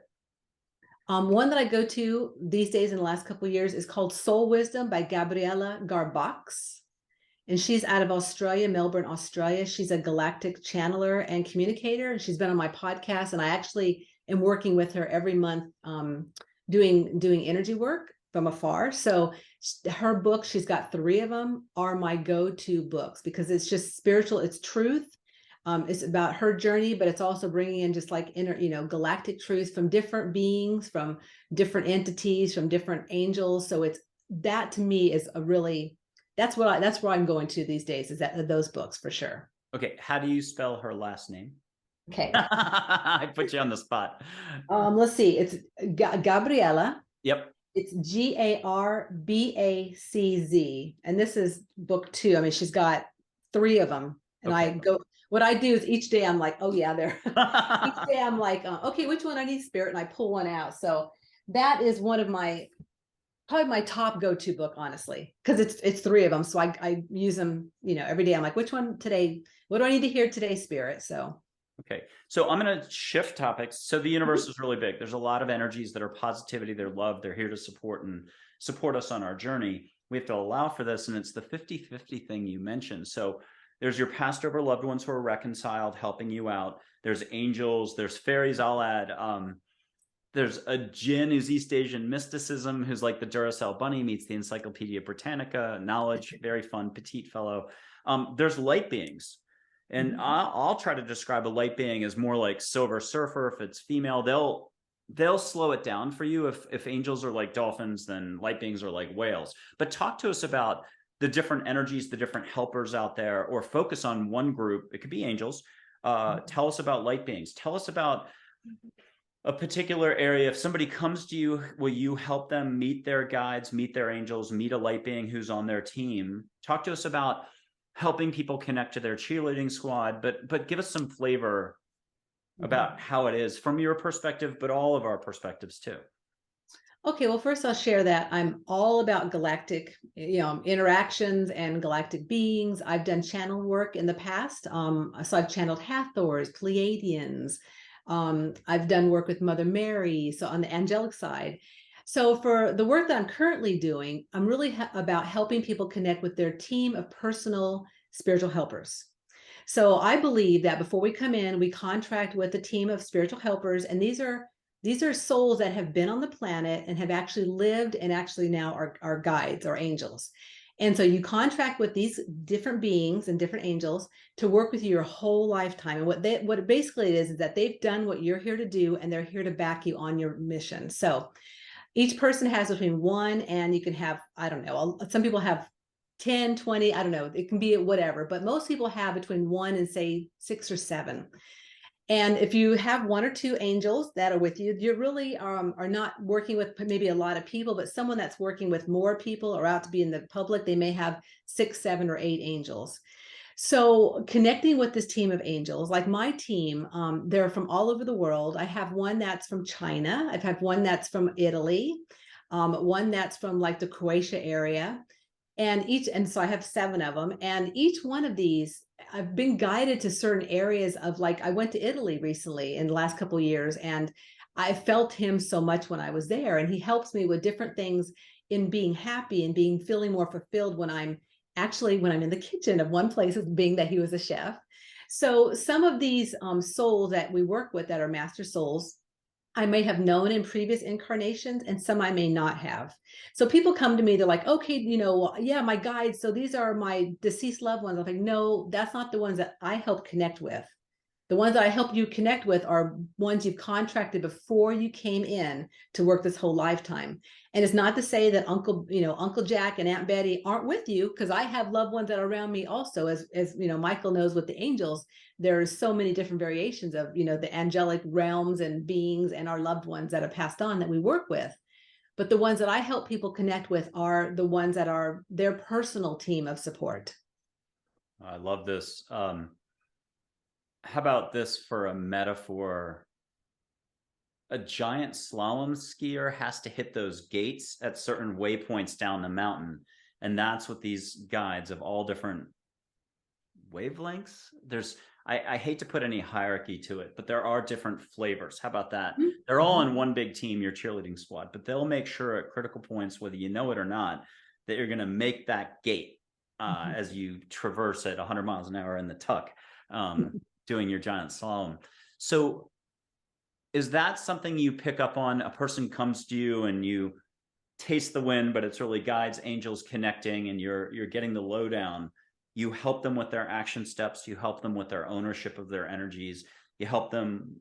One that I go to these days in the last couple of years is called Soul Wisdom by Gabriela Garbox. And she's out of Australia, Melbourne, Australia. She's a galactic channeler and communicator. And she's been on my podcast. And I actually am working with her every month, doing energy work from afar. So her books, she's got 3 of them, are my go-to books because it's just spiritual. It's truth. It's about her journey, but it's also bringing in just like inner, galactic truths from different beings, from different entities, from different angels. So that to me is that's where I'm going to these days, is those books for sure. Okay. How do you spell her last name? Okay. I put you on the spot. Let's see. It's Gabriela. Yep. It's Garbacz. And this is book 2. She's got 3 of them. And okay. What I do is each day I'm like, oh yeah, there. Each day I'm like, okay, which one I need, Spirit? And I pull one out. So that is one of probably my top go-to book, honestly, because it's 3 of them. So I use them, every day. I'm like, which one today? What do I need to hear today, Spirit? So. Okay. So I'm going to shift topics. So the universe is really big. There's a lot of energies that are positivity. They're love. They're here to support us on our journey. We have to allow for this. And it's the 50-50 thing you mentioned. So there's your passed over loved ones who are reconciled, helping you out. There's angels, there's fairies. I'll add, there's a djinn who's East Asian mysticism, who's like the Duracell bunny meets the Encyclopedia Britannica, knowledge, very fun, petite fellow. There's light beings. And I'll try to describe a light being as more like Silver Surfer. If it's female, they'll slow it down for you. If angels are like dolphins, then light beings are like whales. But talk to us about the different energies, the different helpers out there, or focus on one group. It could be angels Tell us about light beings. Tell us about a particular area. If somebody comes to you, will you help them meet their guides, meet their angels, meet a light being who's on their team? Talk to us about helping people connect to their cheerleading squad, but give us some flavor about how it is from your perspective, but all of our perspectives too. Okay, well, first I'll share that I'm all about galactic, interactions and galactic beings. I've done channel work in the past. So I've channeled Hathors, Pleiadians. I've done work with Mother Mary, so on the angelic side. So for the work that I'm currently doing, I'm really about helping people connect with their team of personal spiritual helpers. So I believe that before we come in, we contract with a team of spiritual helpers, and these are souls that have been on the planet and have actually lived and actually now are guides or angels. And so you contract with these different beings and different angels to work with you your whole lifetime. And what basically it is that they've done what you're here to do, and they're here to back you on your mission. So each person has between 1 and you can have, I don't know, some people have 10, 20, I don't know, it can be whatever, but most people have between 1 and say 6 or 7. And if you have 1 or 2 angels that are with you, you really are not working with maybe a lot of people, but someone that's working with more people or out to be in the public, they may have 6, 7, or 8 angels. So connecting with this team of angels, like my team, they're from all over the world. I have one that's from China. I've had one that's from Italy, one that's from like the Croatia area. And so I have 7 of them, and each one of these, I've been guided to certain areas of, like, I went to Italy recently in the last couple of years, and I felt him so much when I was there, and he helps me with different things in being happy and feeling more fulfilled when I'm in the kitchen of one place, being that he was a chef. So some of these souls that we work with that are master souls, I may have known in previous incarnations, and some I may not have. So people come to me, they're like, okay, yeah, my guides. So these are my deceased loved ones. I'm like, no, that's not the ones that I help connect with. The ones that I help you connect with are ones you've contracted before you came in to work this whole lifetime. And it's not to say that Uncle Jack and Aunt Betty aren't with you, because I have loved ones that are around me also. As Michael knows, with the angels, there's so many different variations of, the angelic realms and beings and our loved ones that have passed on that we work with. But the ones that I help people connect with are the ones that are their personal team of support. I love this. How about this for a metaphor? A giant slalom skier has to hit those gates at certain waypoints down the mountain. And that's what these guides of all different wavelengths. I hate to put any hierarchy to it, but there are different flavors. How about that? Mm-hmm. They're all on one big team, your cheerleading squad, but they'll make sure at critical points, whether you know it or not, that you're going to make that gate as you traverse at 100 miles an hour in the tuck. Doing your giant slalom. So is that something you pick up on? A person comes to you and you taste the wind, but it's really guides, angels connecting, and you're getting the lowdown. You help them with their action steps. You help them with their ownership of their energies. You help them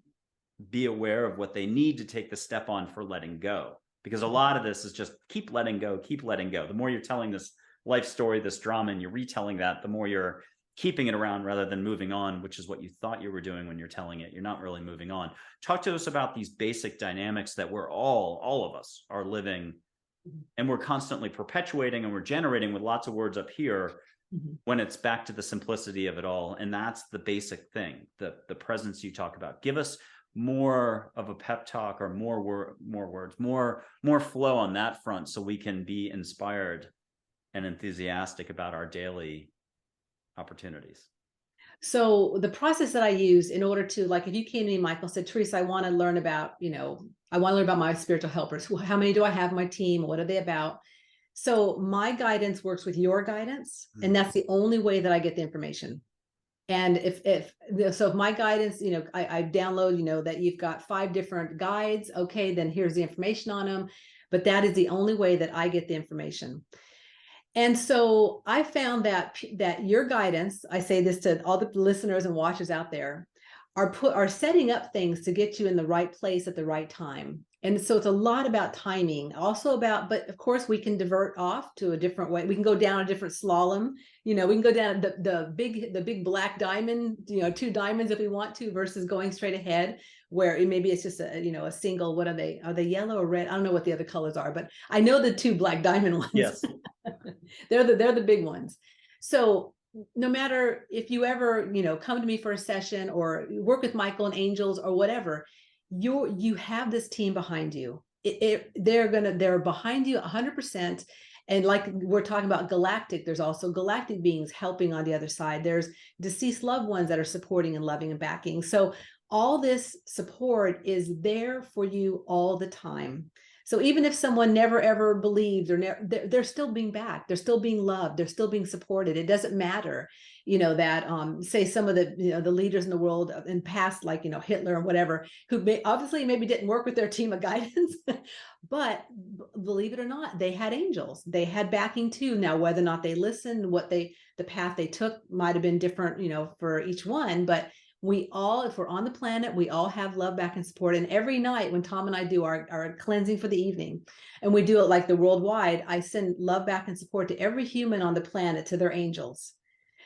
be aware of what they need to take the step on for letting go. Because a lot of this is just keep letting go, keep letting go. The more you're telling this life story, this drama, and you're retelling that, the more you're keeping it around rather than moving on, which is what you thought you were doing when you're telling it. You're not really moving on. Talk to us about these basic dynamics that we're all of us are living, and we're constantly perpetuating, and we're generating with lots of words up here when it's back to the simplicity of it all. And that's the basic thing, the presence you talk about. Give us more of a pep talk, or more words, more flow on that front, so we can be inspired and enthusiastic about our daily opportunities. So the process that I use in order to, like, if you came to me, Michael, said, Teresa, I want to learn about, my spiritual helpers. How many do I have on my team? What are they about? So my guidance works with your guidance, and that's the only way that I get the information. And if my guidance, I download, that you've got 5 different guides. Okay, then here's the information on them. But that is the only way that I get the information. And so I found that your guidance, I say this to all the listeners and watchers out there, are setting up things to get you in the right place at the right time. And so it's a lot about timing, also about, but of course we can divert off to a different way. We can go down a different slalom. We can go down the big black diamond, 2 diamonds if we want to, versus going straight ahead where maybe it's just a single. What are they? Are they yellow or red? I don't know what the other colors are, but I know the 2 black diamond ones. Yes. They're the big ones. So no matter if you ever, come to me for a session or work with Michael and angels or whatever, you have this team behind you. They're behind you 100%. And like we're talking about galactic, there's also galactic beings helping on the other side. There's deceased loved ones that are supporting and loving and backing. So all this support is there for you all the time. So even if someone never ever believed, or they're still being backed, they're still being loved, they're still being supported. It doesn't matter, that say some of the the leaders in the world in past, like Hitler or whatever, who obviously maybe didn't work with their team of guidance, but believe it or not, they had angels, they had backing too. Now whether or not they listened, the path they took might have been different, for each one, but we all, if we're on the planet, we all have love, back, and support. And every night when Tom and I do our cleansing for the evening, and we do it like the worldwide, I send love, back, and support to every human on the planet, to their angels.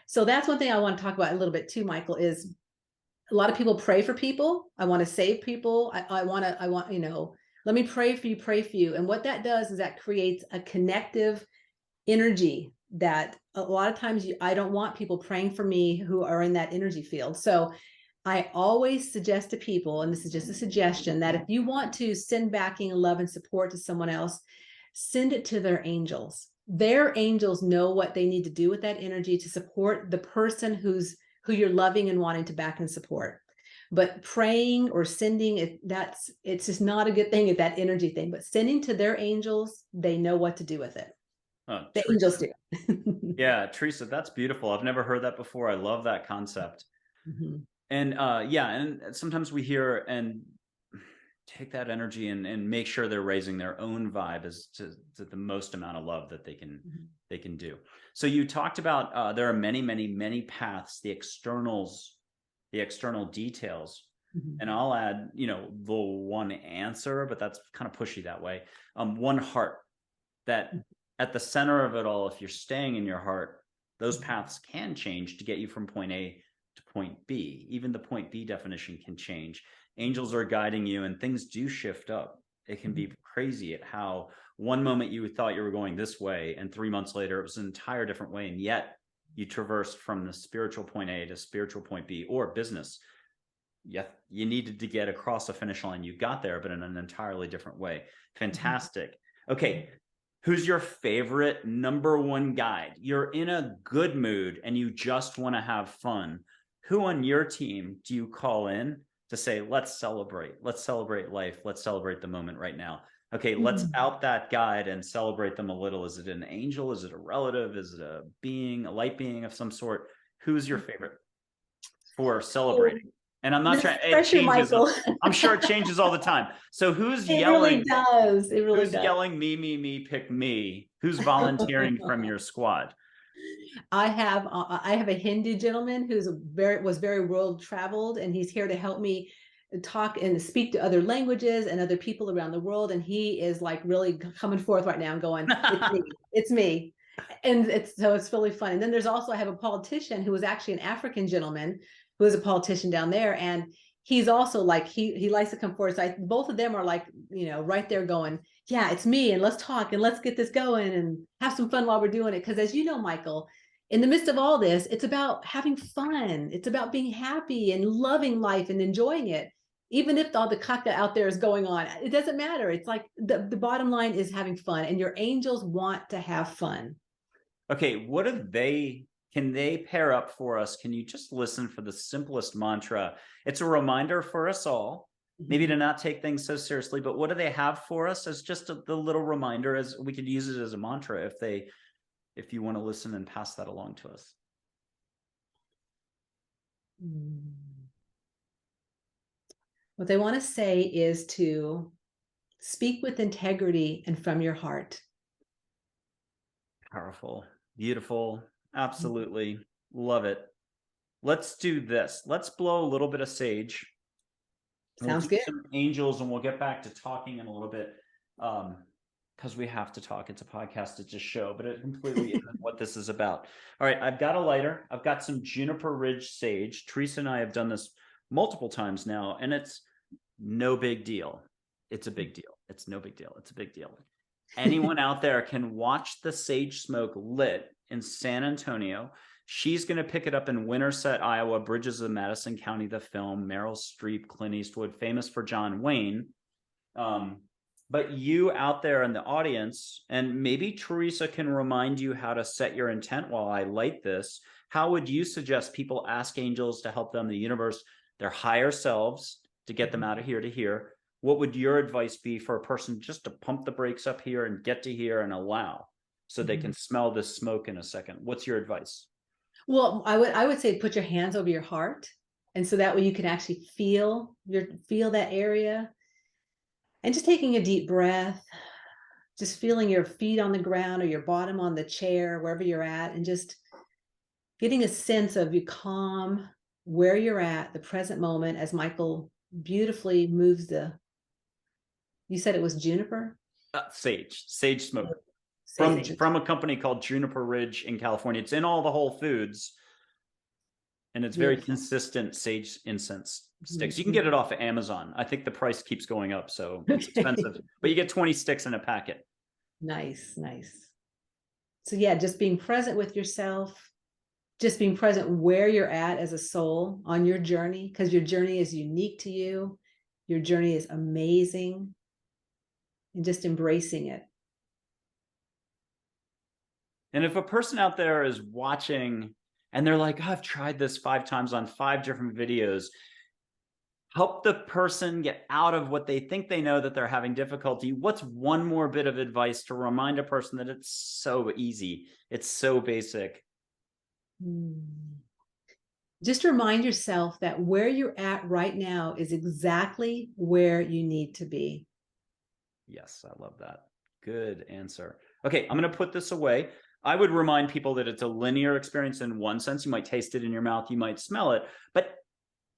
So that's one thing I want to talk about a little bit too, Michael, is a lot of people pray for people. I want to save people. I want, let me pray for you. And what that does is that creates a connective energy that a lot of times I don't want people praying for me who are in that energy field. So I always suggest to people, and this is just a suggestion, that if you want to send backing and love and support to someone else, send it to their angels. Their angels know what they need to do with that energy to support the person who you're loving and wanting to back and support. But praying or sending it's just not a good thing at that energy thing. But sending to their angels, they know what to do with it. Oh, The angels do. Yeah, Teresa, that's beautiful. I've never heard that before. I love that concept. Mm-hmm. And and sometimes we hear and take that energy and make sure they're raising their own vibe as to the most amount of love that they can do. So you talked about there are many paths, the external details. Mm-hmm. And I'll add, the one answer, but that's kind of pushy that way. One heart, that at the center of it all, if you're staying in your heart, those paths can change to get you from point A to point B. Even the point B definition can change. Angels are guiding you and things do shift up. It can be crazy at how one moment you thought you were going this way and 3 months later it was an entire different way. And yet you traversed from the spiritual point A to spiritual point B, or business. Yeah, you needed to get across the finish line. You got there, but in an entirely different way. Fantastic. Okay. Who's your favorite number one guide? You're in a good mood and you just want to have fun. Who on your team do you call in to say, let's celebrate life. Let's celebrate the moment right now. Okay, let's out that guide and celebrate them a little. Is it an angel? Is it a relative? Is it a being, a light being of some sort? Who's your favorite for celebrating? And I'm not trying, it changes. I'm sure it changes all the time. So who's yelling? It really does. It really does. Who's yelling, me, pick me? Who's volunteering from your squad? I have a Hindu gentleman who's was very world traveled, and he's here to help me talk and speak to other languages and other people around the world. And he is like really coming forth right now and going, it's me, it's me. And it's really fun. And then there's also, I have a politician who was actually an African gentleman who is a politician down there. And he's also like, he likes to come forward. So both of them are like, right there going, yeah, it's me. And let's talk and let's get this going and have some fun while we're doing it. Because as you know, Michael, in the midst of all this, it's about having fun. It's about being happy and loving life and enjoying it. Even if all the caca out there is going on, it doesn't matter. It's like the bottom line is having fun, and your angels want to have fun. Okay, can they pair up for us? Can you just listen for the simplest mantra? It's a reminder for us all, maybe to not take things so seriously, but what do they have for us as just the little reminder, as we could use it as a mantra if you want to listen and pass that along to us. What they want to say is to speak with integrity and from your heart. Powerful, beautiful, absolutely. Love it. Let's do this. Let's blow a little bit of sage We'll Sounds do good. some angels and we'll get back to talking in a little bit. Because we have to talk. It's a podcast, it's a show, but it completely isn't what this is about. All right, I've got a lighter. I've got some Juniper Ridge sage. Teresa and I have done this multiple times now, and it's no big deal. It's a big deal. It's no big deal. It's a big deal. Anyone out there can watch the sage smoke lit in San Antonio. She's going to pick it up in Winterset, Iowa, Bridges of Madison County, the film, Meryl Streep, Clint Eastwood, famous for John Wayne. But you out there in the audience, and maybe Teresa can remind you how to set your intent while I light this. How would you suggest people ask angels to help them, the universe, their higher selves, to get them out of here to here? What would your advice be for a person just to pump the brakes up here and get to here and allow so they can smell this smoke in a second? What's your advice? Well, I would say put your hands over your heart, and so that way you can actually feel that area. And just taking a deep breath, just feeling your feet on the ground or your bottom on the chair, wherever you're at, and just getting a sense of you calm where you're at, the present moment, as Michael beautifully moves you said it was juniper? Sage smoke. Sage. From a company called Juniper Ridge in California. It's in all the Whole Foods. And it's very consistent sage incense sticks. You can get it off of Amazon. I think the price keeps going up, so it's expensive. But you get 20 sticks in a packet. Nice, nice. So yeah, just being present with yourself, just being present where you're at as a soul on your journey, because your journey is unique to you. Your journey is amazing. And just embracing it. And if a person out there is watching and they're like, oh, I've tried this 5 times on 5 different videos, help the person get out of what they think they know that they're having difficulty. What's one more bit of advice to remind a person that it's so easy? It's so basic. Just remind yourself that where you're at right now is exactly where you need to be. Yes, I love that. Good answer. Okay, I'm going to put this away. I would remind people that it's a linear experience in one sense. You might taste it in your mouth, you might smell it, but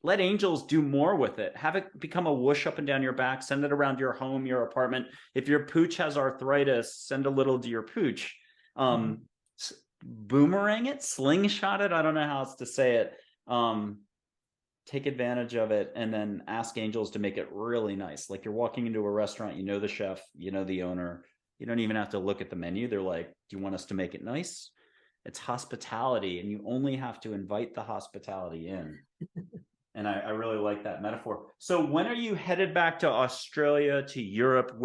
let angels do more with it. Have it become a whoosh up and down your back. Send it around your home, your apartment. If your pooch has arthritis, send a little to your pooch. Boomerang it, slingshot it. I don't know how else to say it. Take advantage of it, and then ask angels to make it really nice. Like you're walking into a restaurant, you know the chef, you know the owner. You don't even have to look at the menu. They're like, do you want us to make it nice? It's hospitality, and you only have to invite the hospitality in. And I really like that metaphor. So when are you headed back to Australia, to Europe?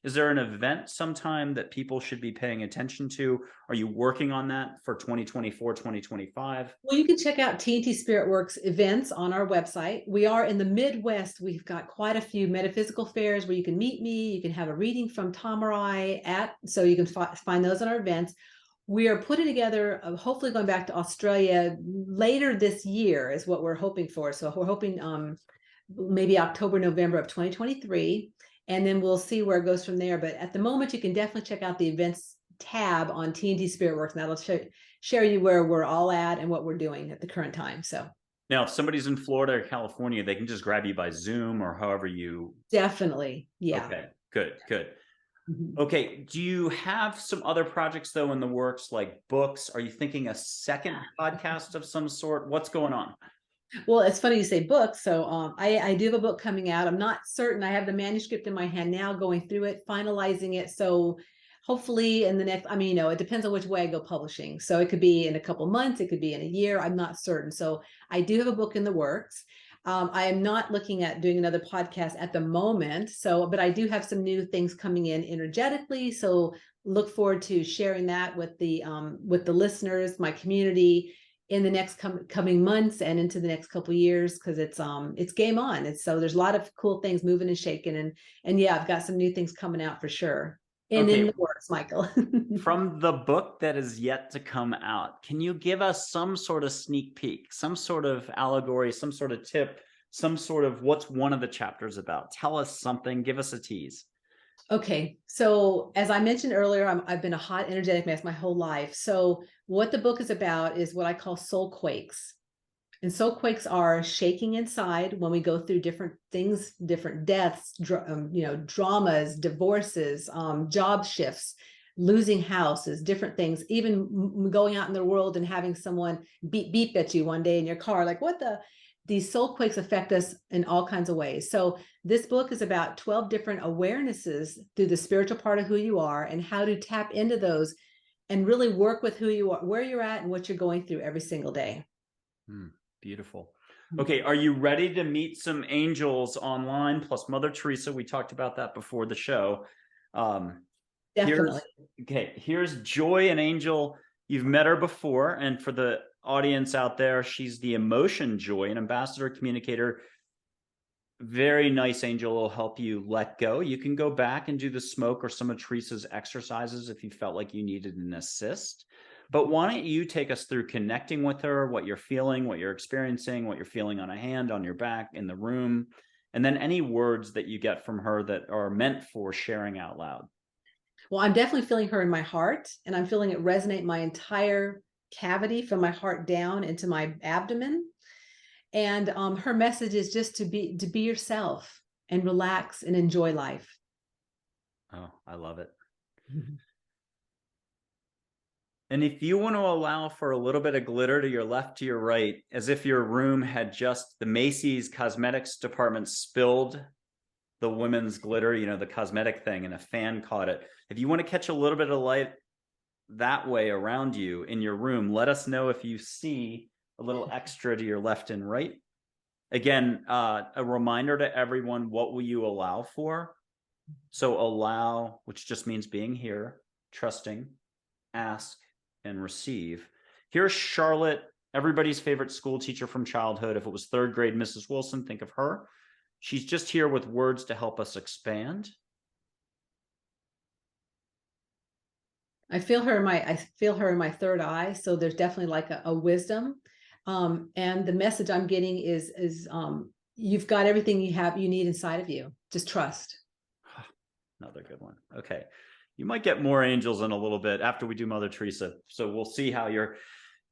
Is there an event sometime that people should be paying attention to? Are you working on that for 2024, 2025? Well, you can check out TNT Spirit Works events on our website. We are in the Midwest. We've got quite a few metaphysical fairs where you can meet me. You can have a reading from Tom or I so you can find those on our events. We are putting together, hopefully going back to Australia later this year is what we're hoping for. So we're hoping maybe October, November of 2023, and then we'll see where it goes from there. But at the moment, you can definitely check out the events tab on TNT Spirit Works, and that'll share you where we're all at and what we're doing at the current time. So now, if somebody's in Florida or California, they can just grab you by Zoom or however you... Definitely, yeah. Okay, good. Okay, do you have some other projects though in the works, like books? Are you thinking a second podcast of some sort? What's going on? Well, it's funny you say books. So I do have a book coming out. I'm not certain. I have the manuscript in my hand now, going through it, finalizing it. So hopefully in the next, it depends on which way I go publishing. So it could be in a couple months, it could be in a year. I'm not certain. So I do have a book in the works. I am not looking at doing another podcast at the moment. But I do have some new things coming in energetically. So look forward to sharing that with the listeners, my community, in the next coming months and into the next couple of years, because it's game on. So there's a lot of cool things moving and shaking, and yeah, I've got some new things coming out for sure. And in the works, Michael. From the book that is yet to come out, can you give us some sort of sneak peek, some sort of allegory, some sort of tip, some sort of what's one of the chapters about? Tell us something, give us a tease. Okay, so as I mentioned earlier, I've been a hot energetic mess my whole life. So what the book is about is what I call soul quakes. And soul quakes are shaking inside when we go through different things, different deaths, dramas, divorces, job shifts, losing houses, different things, even going out in the world and having someone beep beep at you one day in your car, like what the, these soul quakes affect us in all kinds of ways. So this book is about 12 different awarenesses through the spiritual part of who you are and how to tap into those and really work with who you are, where you're at and what you're going through every single day. Beautiful. Okay, are you ready to meet some angels online plus Mother Teresa? We talked about that before the show. Definitely. Here's Joy, an angel. You've met her before, and for the audience out there, she's the emotion Joy, an ambassador communicator. Very nice angel, will help you let go. You can go back and do the smoke or some of Teresa's exercises if you felt like you needed an assist. But why don't you take us through connecting with her, what you're feeling, what you're experiencing, what you're feeling on a hand, on your back, in the room, and then any words that you get from her that are meant for sharing out loud. Well, I'm definitely feeling her in my heart, and I'm feeling it resonate my entire cavity from my heart down into my abdomen. And her message is just to be yourself and relax and enjoy life. Oh, I love it. And if you want to allow for a little bit of glitter to your left, to your right, as if your room had just the Macy's cosmetics department spilled the women's glitter, you know, the cosmetic thing, and a fan caught it. If you want to catch a little bit of light that way around you in your room, let us know if you see a little extra to your left and right. Again, a reminder to everyone, what will you allow for? So allow, which just means being here, trusting, ask, and receive. Here's Charlotte, everybody's favorite school teacher from childhood. If it was third grade, Mrs. Wilson, think of her. She's just here with words to help us expand. I feel her in my third eye. So there's definitely like a wisdom. And the message I'm getting is you've got everything you need inside of you. Just trust. Another good one. Okay. You might get more angels in a little bit after we do Mother Teresa. So we'll see how you're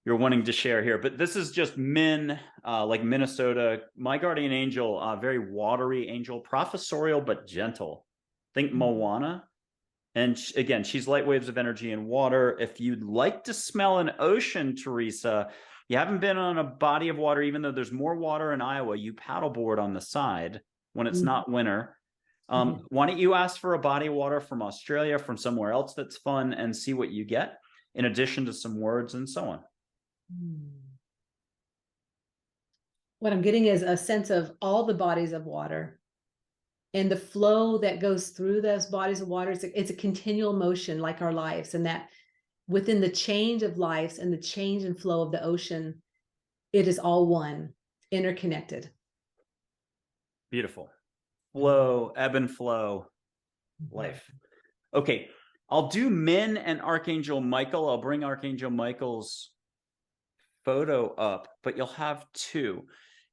wanting to share here. But this is just Min, like Minnesota. My guardian angel, very watery angel, professorial but gentle. Think Moana. And again, she's light waves of energy and water. If you'd like to smell an ocean, Teresa, you haven't been on a body of water, even though there's more water in Iowa, you paddleboard on the side when it's not winter. Why don't you ask for a body of water from Australia, from somewhere else that's fun, and see what you get, in addition to some words and so on. What I'm getting is a sense of all the bodies of water and the flow that goes through those bodies of water. It's a continual motion like our lives, and that within the change of lives and the change and flow of the ocean, it is all one, interconnected. Beautiful. Flow, ebb and flow, life. Okay, I'll do Min and Archangel Michael. I'll bring Archangel Michael's photo up, but you'll have two.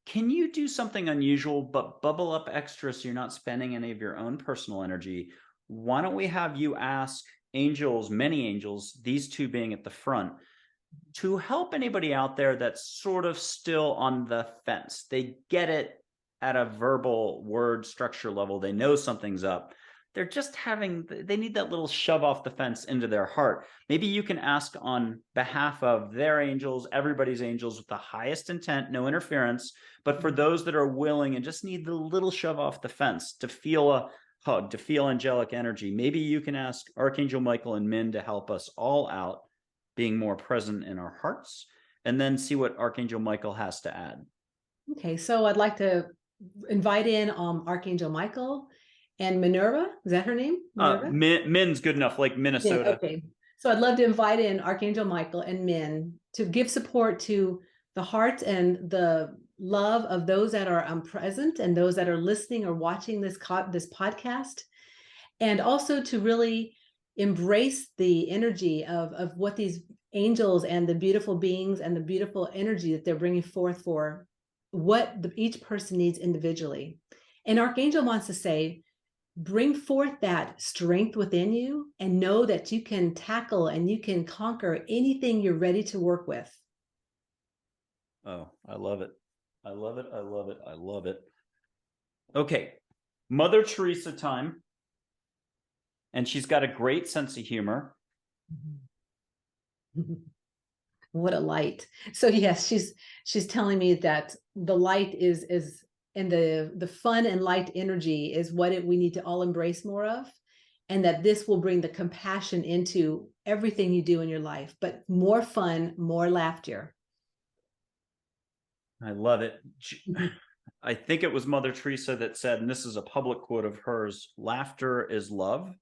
Can you do something unusual but bubble up extra so you're not spending any of your own personal energy? Why don't we have you ask angels, many angels, these two being at the front, to help anybody out there that's sort of still on the fence. They get it at a verbal word structure level. They know something's up. They're just they need that little shove off the fence into their heart. Maybe you can ask on behalf of their angels, everybody's angels, with the highest intent, no interference. But for those that are willing and just need the little shove off the fence to feel a hug, to feel angelic energy, maybe you can ask Archangel Michael and Min to help us all out, being more present in our hearts, and then see what Archangel Michael has to add. Okay, so I'd like to invite in Archangel Michael and Minerva. Is that her name? Min's good enough, like Minnesota. Okay, so I'd love to invite in Archangel Michael and Min to give support to the heart and the love of those that are present and those that are listening or watching this podcast, and also to really embrace the energy of what these angels and the beautiful beings and the beautiful energy that they're bringing forth for what each person needs individually. And Archangel wants to say, bring forth that strength within you and know that you can tackle and you can conquer anything you're ready to work with. Oh, I love it. I love it. I love it. I love it. Okay. Mother Teresa time. And she's got a great sense of humor. What a light. So yes, she's telling me that the light is and the fun and light energy is what we need to all embrace more of, and that this will bring the compassion into everything you do in your life, but more fun, more laughter. I love it. I think it was Mother Teresa that said, and this is a public quote of hers, laughter is love.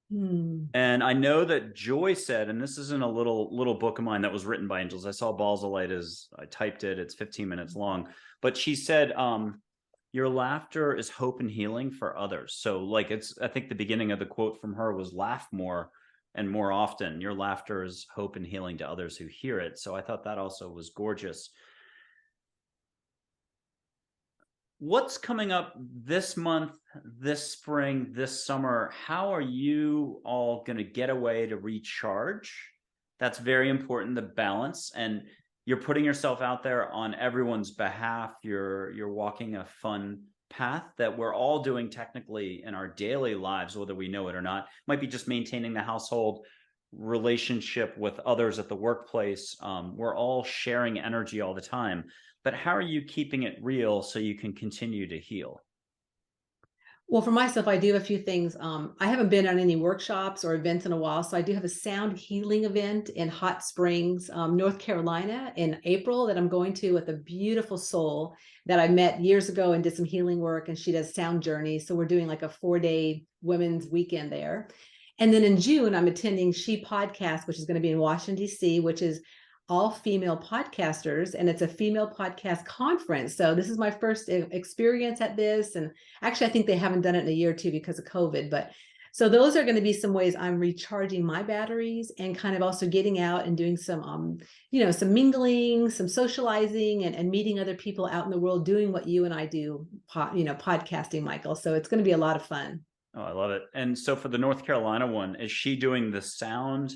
And I know that Joy said, and this is in a little book of mine that was written by angels. I saw Balls of Light as I typed it. It's 15 minutes long. But she said, your laughter is hope and healing for others. So like I think the beginning of the quote from her was laugh more and more often. Your laughter is hope and healing to others who hear it. So I thought that also was gorgeous. What's coming up this month, this spring, this summer? How are you all going to get away to recharge? That's very important, the balance. And you're putting yourself out there on everyone's behalf. You're walking a fun path that we're all doing technically in our daily lives, whether we know it or not. It might be just maintaining the household, relationship with others at the workplace. We're all sharing energy all the time. But how are you keeping it real so you can continue to heal? Well, for myself, I do a few things. I haven't been on any workshops or events in a while, so I do have a sound healing event in Hot Springs, North Carolina in April that I'm going to with a beautiful soul that I met years ago and did some healing work, and she does sound journeys. So we're doing like a 4-day women's weekend there. And then in June, I'm attending She Podcast, which is going to be in Washington, D.C., which is all female podcasters, and it's a female podcast conference. So this is my first experience at this. And actually, I think they haven't done it in a year or two because of COVID. But so those are going to be some ways I'm recharging my batteries and kind of also getting out and doing some, some mingling, some socializing and meeting other people out in the world, doing what you and I do, podcasting, Michael. So it's going to be a lot of fun. Oh, I love it. And so for the North Carolina one, is she doing the sound?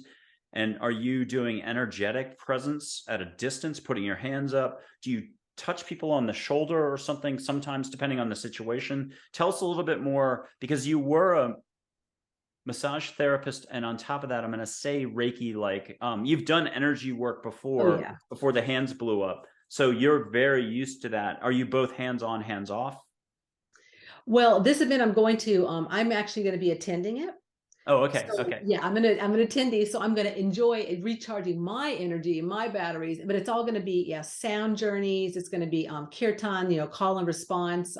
And are you doing energetic presence at a distance, putting your hands up? Do you touch people on the shoulder or something sometimes, depending on the situation? Tell us a little bit more, because you were a massage therapist. And on top of that, I'm going to say Reiki, like you've done energy work before, before the hands blew up. So you're very used to that. Are you both hands on, hands off? Well, this event I'm going to, I'm actually going to be attending it. Oh, okay. So, Okay. yeah, I'm gonna attend these. So I'm gonna enjoy recharging my energy, my batteries, but it's all gonna be sound journeys. It's gonna be kirtan, call and response,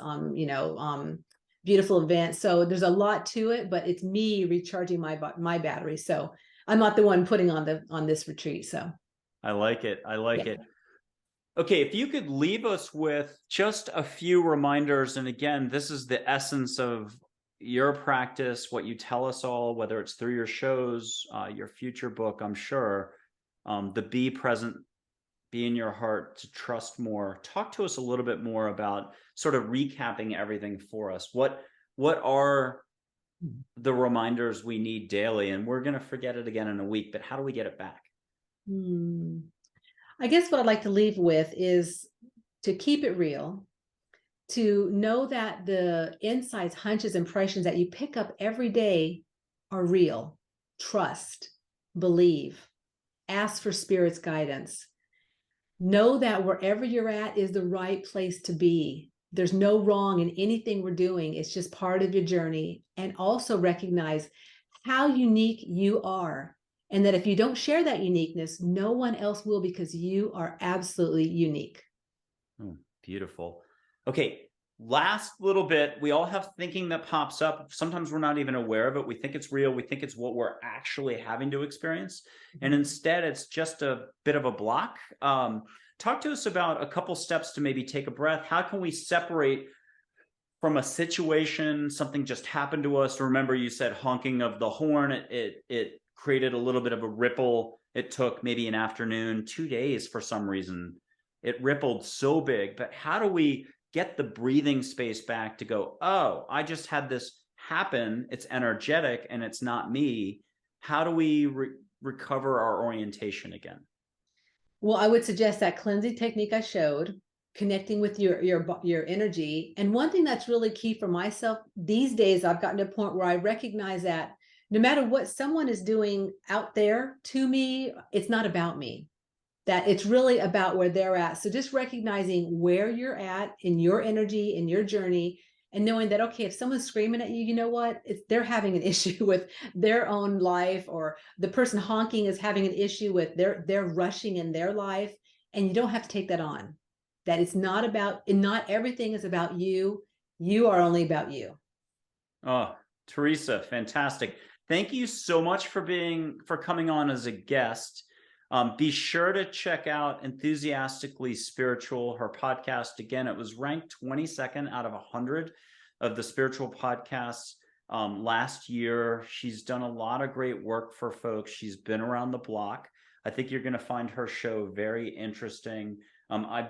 beautiful events. So there's a lot to it, but it's me recharging my battery. So I'm not the one putting on this retreat. So I like it. I like it. Okay, if you could leave us with just a few reminders, and again, this is the essence of your practice, what you tell us all, whether it's through your shows, your future book, I'm sure, the be present, be in your heart, to trust more. Talk to us a little bit more about sort of recapping everything for us. What are the reminders we need daily? And we're going to forget it again in a week, but how do we get it back? I guess what I'd like to leave with is to keep it real, to know that the insights, hunches, impressions that you pick up every day are real. Trust, believe, ask for spirit's guidance. Know that wherever you're at is the right place to be. There's no wrong in anything we're doing. It's just part of your journey. And also recognize how unique you are. And that if you don't share that uniqueness, no one else will, because you are absolutely unique. Oh, beautiful. Okay, last little bit. We all have thinking that pops up. Sometimes we're not even aware of it. We think it's real. We think it's what we're actually having to experience. And instead, it's just a bit of a block. Talk to us about a couple steps to maybe take a breath. How can we separate from a situation, something just happened to us? Remember, you said honking of the horn. It created a little bit of a ripple. It took maybe an afternoon, 2 days for some reason. It rippled so big. But how do we get the breathing space back to go, oh, I just had this happen. It's energetic and it's not me. How do we recover our orientation again? Well, I would suggest that cleansing technique I showed, connecting with your energy. And one thing that's really key for myself these days, I've gotten to a point where I recognize that no matter what someone is doing out there to me, it's not about me. That it's really about where they're at. So just recognizing where you're at in your energy, in your journey, and knowing that, okay, if someone's screaming at you, you know what? They're having an issue with their own life, or the person honking is having an issue with they're rushing in their life. And you don't have to take that on. That it's not about, and not everything is about you. You are only about you. Oh, Teresa, fantastic. Thank you so much for coming on as a guest. Be sure to check out Enthusiastically Spiritual, her podcast. Again, it was ranked 22nd out of 100 of the spiritual podcasts last year. She's done a lot of great work for folks. She's been around the block. I think you're going to find her show very interesting. I'm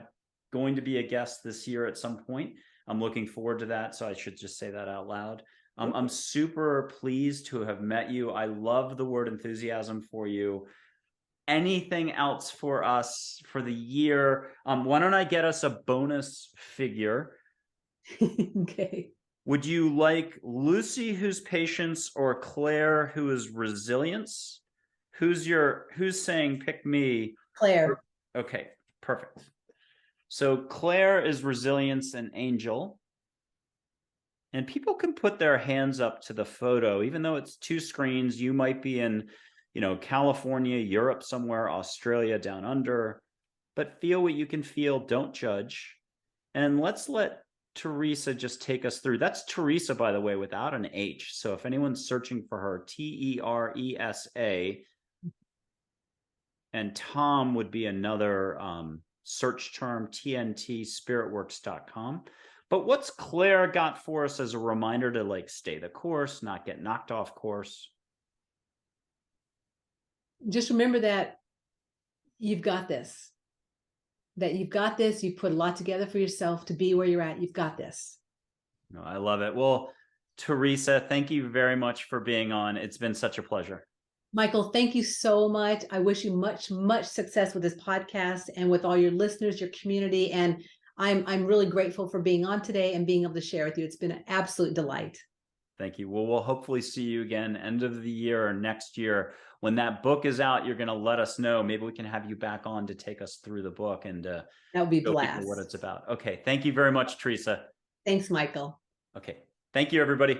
going to be a guest this year at some point. I'm looking forward to that, so I should just say that out loud. I'm super pleased to have met you. I love the word enthusiasm for you. Anything else for us for the year? Why don't I get us a bonus figure? Okay. Would you like Lucy, who's patience, or Claire, who is resilience? Who's saying pick me? Claire. Okay, perfect. So Claire is resilience and angel. And people can put their hands up to the photo, even though it's two screens. You might be in, California, Europe somewhere, Australia, down under, but feel what you can feel. Don't judge. And let's let Teresa just take us through. That's Teresa, by the way, without an H. So if anyone's searching for her, Teresa. And Tom would be another search term, tntspiritworks.com. But what's Claire got for us as a reminder to stay the course, not get knocked off course? Just remember that you've got this. That you've got this. You've put a lot together for yourself to be where you're at. You've got this. No, I love it. Well, Teresa, thank you very much for being on. It's been such a pleasure. Michael, thank you so much. I wish you much, much success with this podcast and with all your listeners, your community. And I'm really grateful for being on today and being able to share with you. It's been an absolute delight. Thank you. Well, we'll hopefully see you again end of the year or next year. When that book is out, you're going to let us know. Maybe we can have you back on to take us through the book and that would be show blast. people what it's about. Okay. Thank you very much, Teresa. Thanks, Michael. Okay. Thank you, everybody.